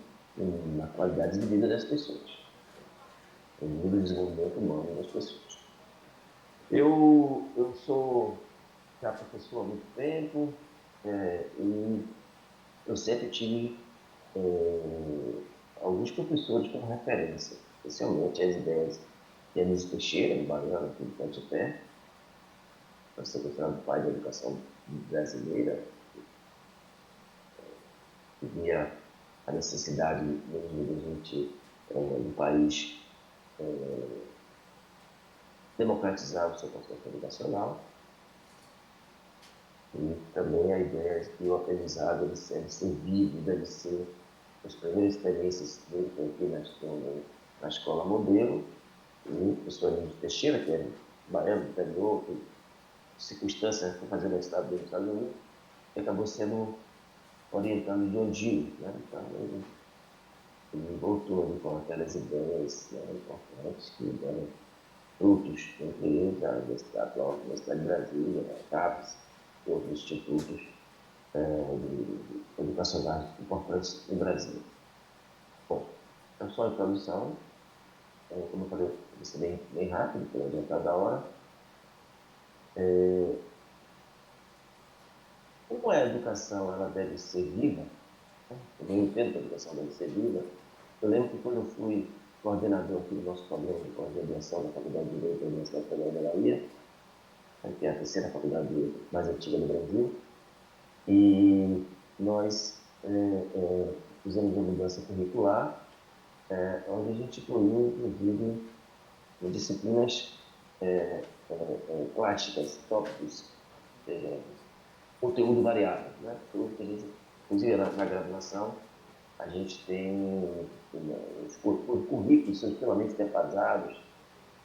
na qualidade de vida das pessoas, no desenvolvimento humano das pessoas. Eu sou já professor há muito tempo, e eu sempre tive alguns professores como referência, especialmente as ideias de Anísio Teixeira, do Baiano, aqui de Ponte-Pé, professor considerado pai da educação brasileira, que via a necessidade de a gente, no país, democratizar o seu processo educacional, e também a ideia de que o aprendizado deve ser vivo, deve ser as primeiras experiências dele foi aqui na escola modelo, e o professor Anísio Teixeira, que é baiano, interior, por circunstâncias, foi fazer o mestrado dele nos Estados Unidos, e acabou sendo orientando de Odile, né? Então, ele voltou ali com aquelas ideias, né, importantes que deram frutos, entre eles a Universidade de Brasília, a CAPES, e outros institutos educacionais importantes no Brasil. Bom, é só a introdução. Como eu falei, vai ser bem rápido, pelo adiantado da hora. Como a educação ela deve ser viva, né? Eu entendo que a educação deve ser viva. Eu lembro que quando eu fui coordenador aqui do nosso programa de coordenação da Faculdade de Direito da Universidade Federal da Bahia, que é a terceira faculdade mais antiga do Brasil, e nós fizemos uma mudança curricular, onde a gente incluiu, inclusive, disciplinas plásticas, tópicos, conteúdo variável, né? Tudo que a gente, inclusive na graduação, a gente tem os currículos são extremamente defasados,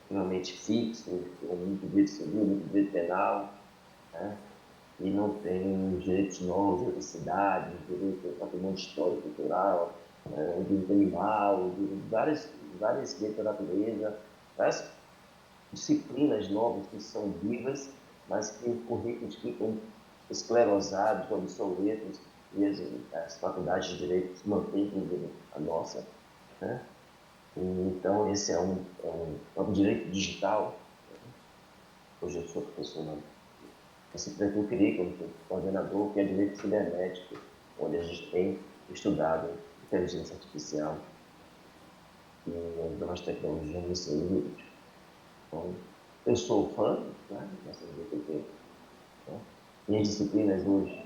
extremamente fixos, com muito direito civil, muito direito penal, né? E não tem os direitos novos, diversidade, direito ao patrimônio histórico, cultural, direito animal, várias direitos da natureza, várias disciplinas novas que são vivas, mas que currículos ficam esclerosados, obsoletos, e as faculdades de direito se mantêm, inclusive a nossa, né? Então, esse é um direito digital. Hoje eu sou professor nesse projeto eu criei como coordenador, que é direito cibernético, onde a gente tem estudado inteligência artificial e as novas tecnologias no ensino jurídico. Então, eu sou fã, né, dessa DPT, né? Minhas disciplinas hoje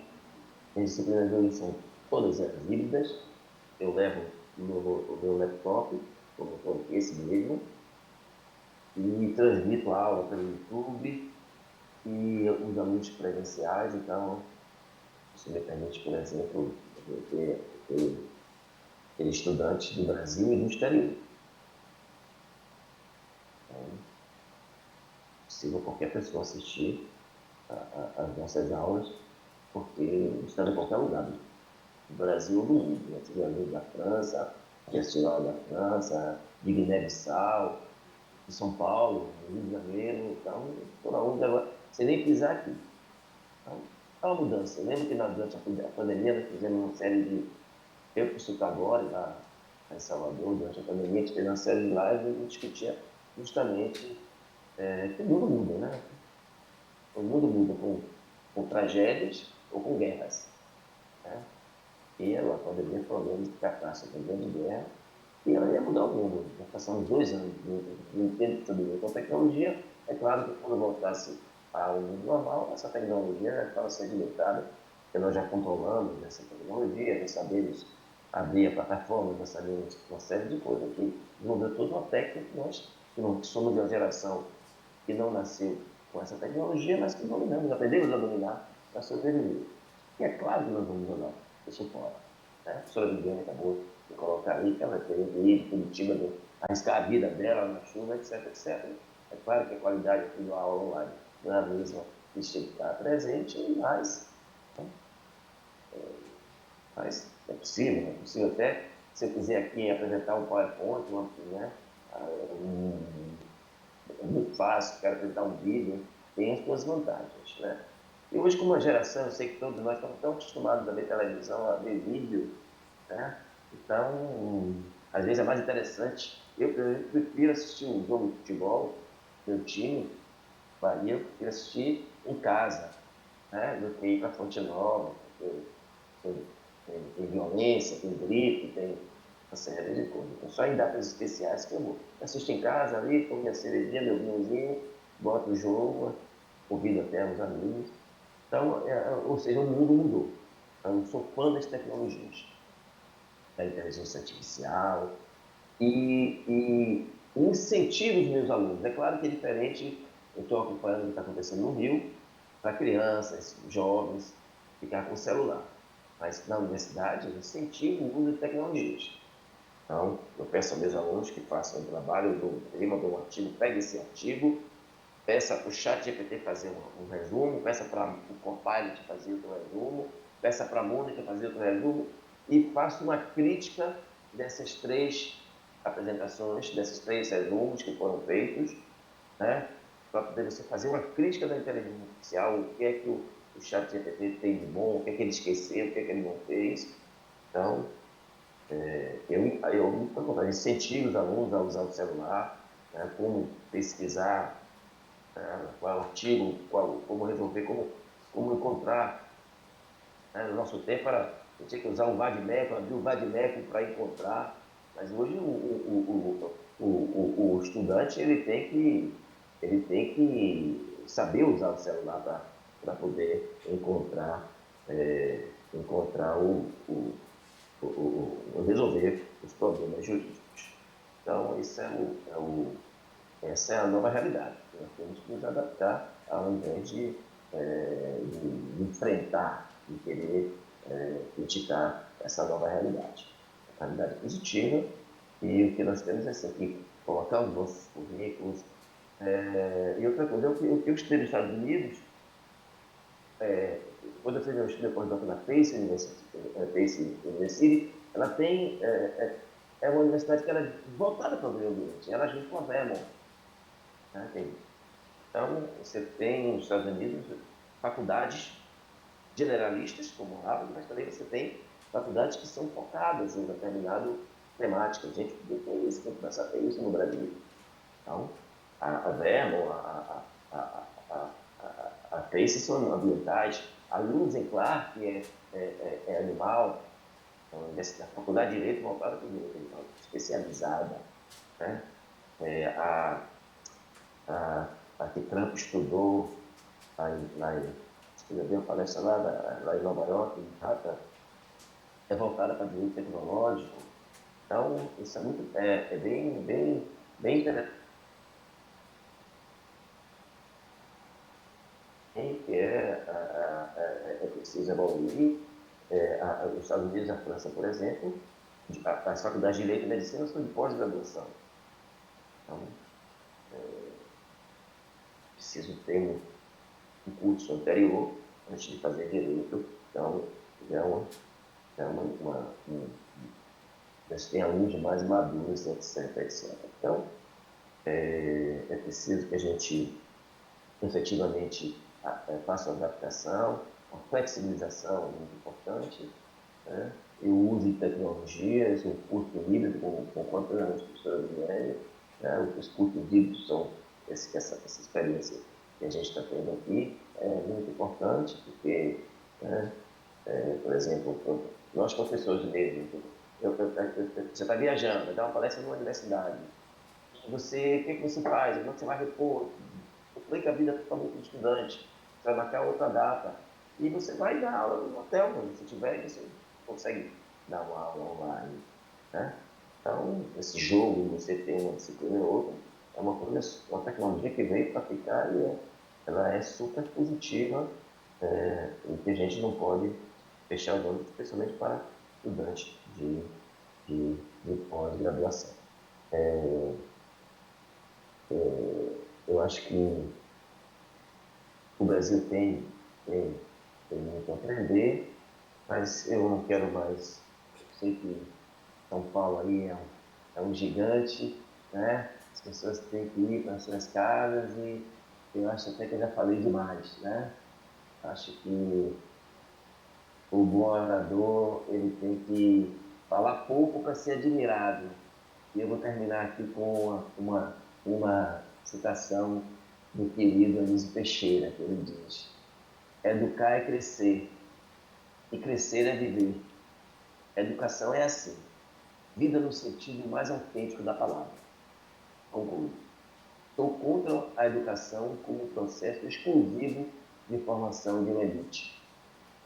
são todas híbridas. Eu levo o meu laptop, como esse mesmo, e transmito a aula pelo YouTube e os alunos presenciais. Então, isso me permite, por exemplo, ter estudantes do Brasil e do exterior. Então, é possível qualquer pessoa assistir às nossas aulas, porque está em qualquer lugar do Brasil ou do mundo. Eu tive alunos da França, de Estival da França, de Guiné-Bissau, de São Paulo, do Rio de Janeiro, então, por onde agora, sem nem pisar aqui. Então, é uma mudança. Eu lembro que durante a pandemia nós fizemos uma série de... Eu, para o Sutagore, lá em Salvador, durante a pandemia, a gente fez uma série de lives e a gente discutia justamente que o mundo muda, né? O mundo muda com tragédias ou com guerras, né? E a pandemia foi uma grande catástrofe, uma grande guerra, e ela ia mudar o mundo. Já passamos 2 anos, não entendo tudo isso. Com a tecnologia, é claro que quando voltasse ao mundo normal, essa tecnologia já estava sendo limitada, porque nós já controlamos essa tecnologia, já sabemos abrir a plataforma, já sabemos uma série de coisas que desenvolveu toda uma técnica que nós, que somos de uma geração que não nasceu com essa tecnologia, mas que dominamos, aprendemos a dominar para sobreviver. E é claro que nós vamos dominar, eu sou fora. Né? A professora Viviane acabou de colocar aí que ela teve de Curitiba, de arriscar a vida dela na chuva, etc, etc. É claro que a qualidade da aula online não é a mesma que estar presente, né? Mas é possível até, se eu quiser aqui apresentar um PowerPoint, né? É muito fácil, quero apresentar um vídeo, tem as suas vantagens, né? E hoje, como uma geração, eu sei que todos nós estamos tão acostumados a ver televisão, a ver vídeo, né? Então, às vezes é mais interessante. Eu prefiro assistir um jogo de futebol, meu time, Bahia, eu prefiro assistir em casa, né? Do que ir para Fonte Nova, porque tem violência, tem grito, tem uma série de coisas. Então, só em datas especiais que eu vou. Assisto em casa ali, tomo minha cervejinha, meu vinhozinho, boto o jogo, convido até os amigos. Então, ou seja, o mundo mudou. Eu sou fã das tecnologias, da inteligência artificial e incentivo os meus alunos. É claro que é diferente, eu estou acompanhando o que está acontecendo no Rio, para crianças, jovens, ficar com o celular. Mas na universidade, eu incentivo o uso de tecnologias. Então, eu peço aos meus alunos que façam um trabalho, eu dou um tema, dou um artigo, pegue esse artigo, peça para o ChatGPT fazer um resumo, peça para o Copilot fazer outro resumo, peça para a Mônica fazer outro resumo e faça uma crítica dessas 3 apresentações, desses 3 resumos que foram feitos, né? Para poder você fazer uma crítica da inteligência artificial, o que é que o chat GPT tem de bom, o que é que ele esqueceu, o que é que ele não fez. Então, eu incentivo os alunos a usar o celular, né, como pesquisar, qual é o artigo, como resolver, como encontrar. Né? No nosso tempo eu tinha que usar um vadimeco, abrir o vadimeco para encontrar, mas hoje o estudante ele tem que saber usar o celular para poder encontrar resolver os problemas jurídicos. Então, essa é a nova realidade. Nós temos que nos adaptar ao invés de enfrentar, de querer criticar essa nova realidade. A realidade positiva, e o que nós temos é assim, que colocar os nossos currículos. E outra coisa, eu estudei nos Estados Unidos, quando eu fiz meu pós-doutorado na Pace University, ela tem, é uma universidade que ela é voltada para o meio ambiente, ela é junto com a Vermont. Né? Então, você tem nos Estados Unidos faculdades generalistas, como Harvard, mas também você tem faculdades que são focadas em determinado temática. A gente tem isso, tem que começar a ter isso no Brasil. Então, a Vermont, a Pace são ambientais, a Lewis Clark, que é animal, então, a faculdade de Direito voltada para o direito animal, especializada. Né? A que Trump estudou eu dei uma palestra lá em Nova York, é voltada para direito tecnológico. Então, isso é bem interessante, que é preciso evoluir. Os Estados Unidos e a França, por exemplo, as faculdades de Direito e Medicina são de pós-graduação. Então, preciso ter um curso anterior antes de fazer Direito. Então, tem alunos mais maduros, etc, etc. Então, é preciso que a gente efetivamente faça uma adaptação, uma flexibilização muito importante, né? E o uso de tecnologias, o curso híbrido, concordo com a professora Guilherme, né? Os cursos híbridos são essa experiência que a gente está tendo aqui, é muito importante, porque, né, por exemplo, nós professores mesmo, você está viajando, vai dar uma palestra numa universidade, o que você faz? Onde você vai repor? Complica a vida totalmente do estudante. Você vai marcar outra data. E você vai dar aula no hotel, quando você tiver, você consegue dar uma aula online. Né? Então, esse jogo, você tem uma disciplina ou outra, é uma tecnologia que veio para ficar e ela é super positiva, e que a gente não pode fechar os olhos, especialmente para estudantes de pós-graduação. Eu acho que o Brasil tem muito a aprender, mas eu não quero mais. Eu sei que São Paulo aí é um gigante, né? As pessoas têm que ir para as suas casas e eu acho até que eu já falei demais, né? Acho que o bom orador ele tem que falar pouco para ser admirado. E eu vou terminar aqui com uma citação do querido Anísio Teixeira, que ele diz: educar é crescer, e crescer é viver. Educação é assim, vida no sentido mais autêntico da palavra. Concluo. Sou contra a educação como processo exclusivo de formação de uma elite,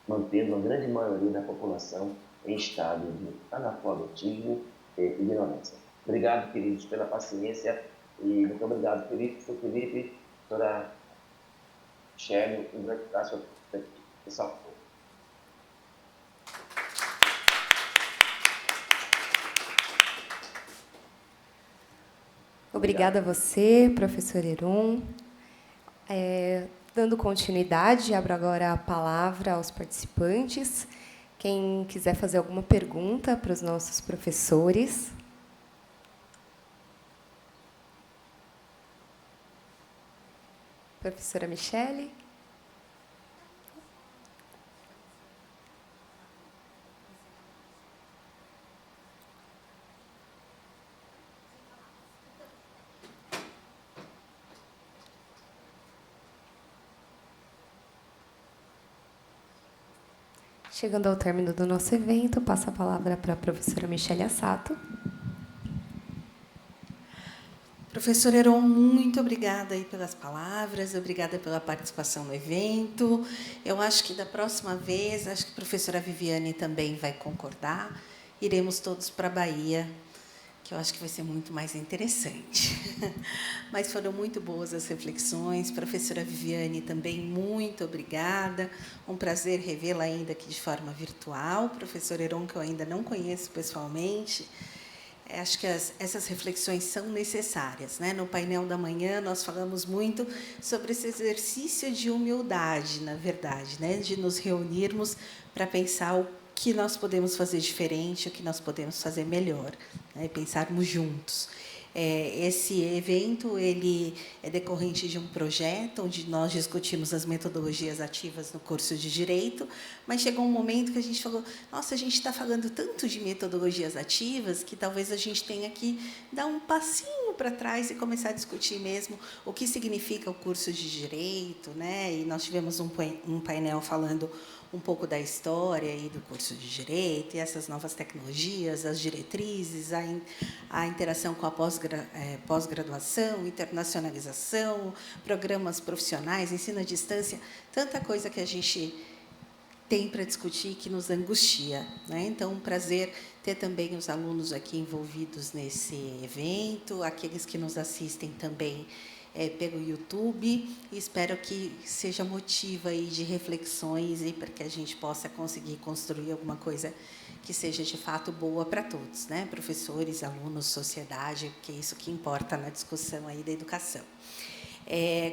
mantendo a grande maioria da população em estado de analfabetismo e ignorância. Obrigado, queridos, pela paciência e muito obrigado, Felipe, professor Felipe, professora Michele, um grande abraço pessoal. Obrigada a você, professor Heron. Dando continuidade, abro agora a palavra aos participantes. Quem quiser fazer alguma pergunta para os nossos professores. Professora Michele. Chegando ao término do nosso evento, passo a palavra para a professora Michele Assato. Professor Heron, muito obrigada aí pelas palavras, obrigada pela participação no evento. Eu acho que da próxima vez, acho que a professora Viviane também vai concordar, iremos todos para a Bahia, que eu acho que vai ser muito mais interessante. Mas foram muito boas as reflexões. Professora Viviane, também muito obrigada. Um prazer revê-la ainda aqui de forma virtual. Professor Heron, que eu ainda não conheço pessoalmente. Acho que essas reflexões são necessárias, né? No painel da manhã, nós falamos muito sobre esse exercício de humildade, na verdade, né? De nos reunirmos para pensar o que nós podemos fazer diferente, o que nós podemos fazer melhor, né? E pensarmos juntos. Esse evento ele é decorrente de um projeto onde nós discutimos as metodologias ativas no curso de Direito, mas chegou um momento que a gente falou, nossa, a gente está falando tanto de metodologias ativas que talvez a gente tenha que dar um passinho para trás e começar a discutir mesmo o que significa o curso de Direito, né? E nós tivemos um painel falando um pouco da história aí do curso de Direito, e essas novas tecnologias, as diretrizes, a interação com a pós-graduação, internacionalização, programas profissionais, ensino à distância, tanta coisa que a gente tem para discutir que nos angustia, né? Então, um prazer ter também os alunos aqui envolvidos nesse evento, aqueles que nos assistem também pelo YouTube, e espero que seja motivo aí de reflexões e para que a gente possa conseguir construir alguma coisa que seja de fato boa para todos, né? Professores, alunos, sociedade, porque é isso que importa na discussão aí da educação.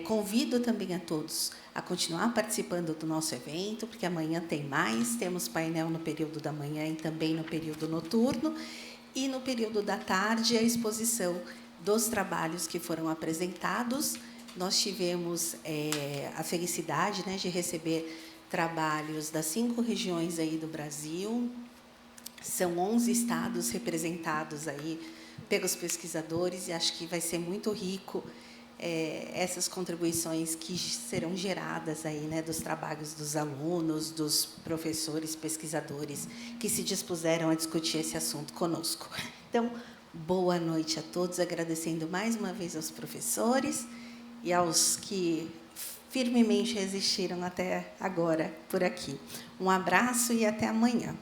Convido também a todos a continuar participando do nosso evento, porque amanhã tem mais, temos painel no período da manhã e também no período noturno, e no período da tarde a exposição dos trabalhos que foram apresentados. Nós tivemos a felicidade, né, de receber trabalhos das 5 regiões aí do Brasil. São 11 estados representados aí pelos pesquisadores, e acho que vai ser muito rico essas contribuições que serão geradas aí, né, dos trabalhos dos alunos, dos professores, pesquisadores que se dispuseram a discutir esse assunto conosco. Então, boa noite a todos, agradecendo mais uma vez aos professores e aos que firmemente resistiram até agora por aqui. Um abraço e até amanhã.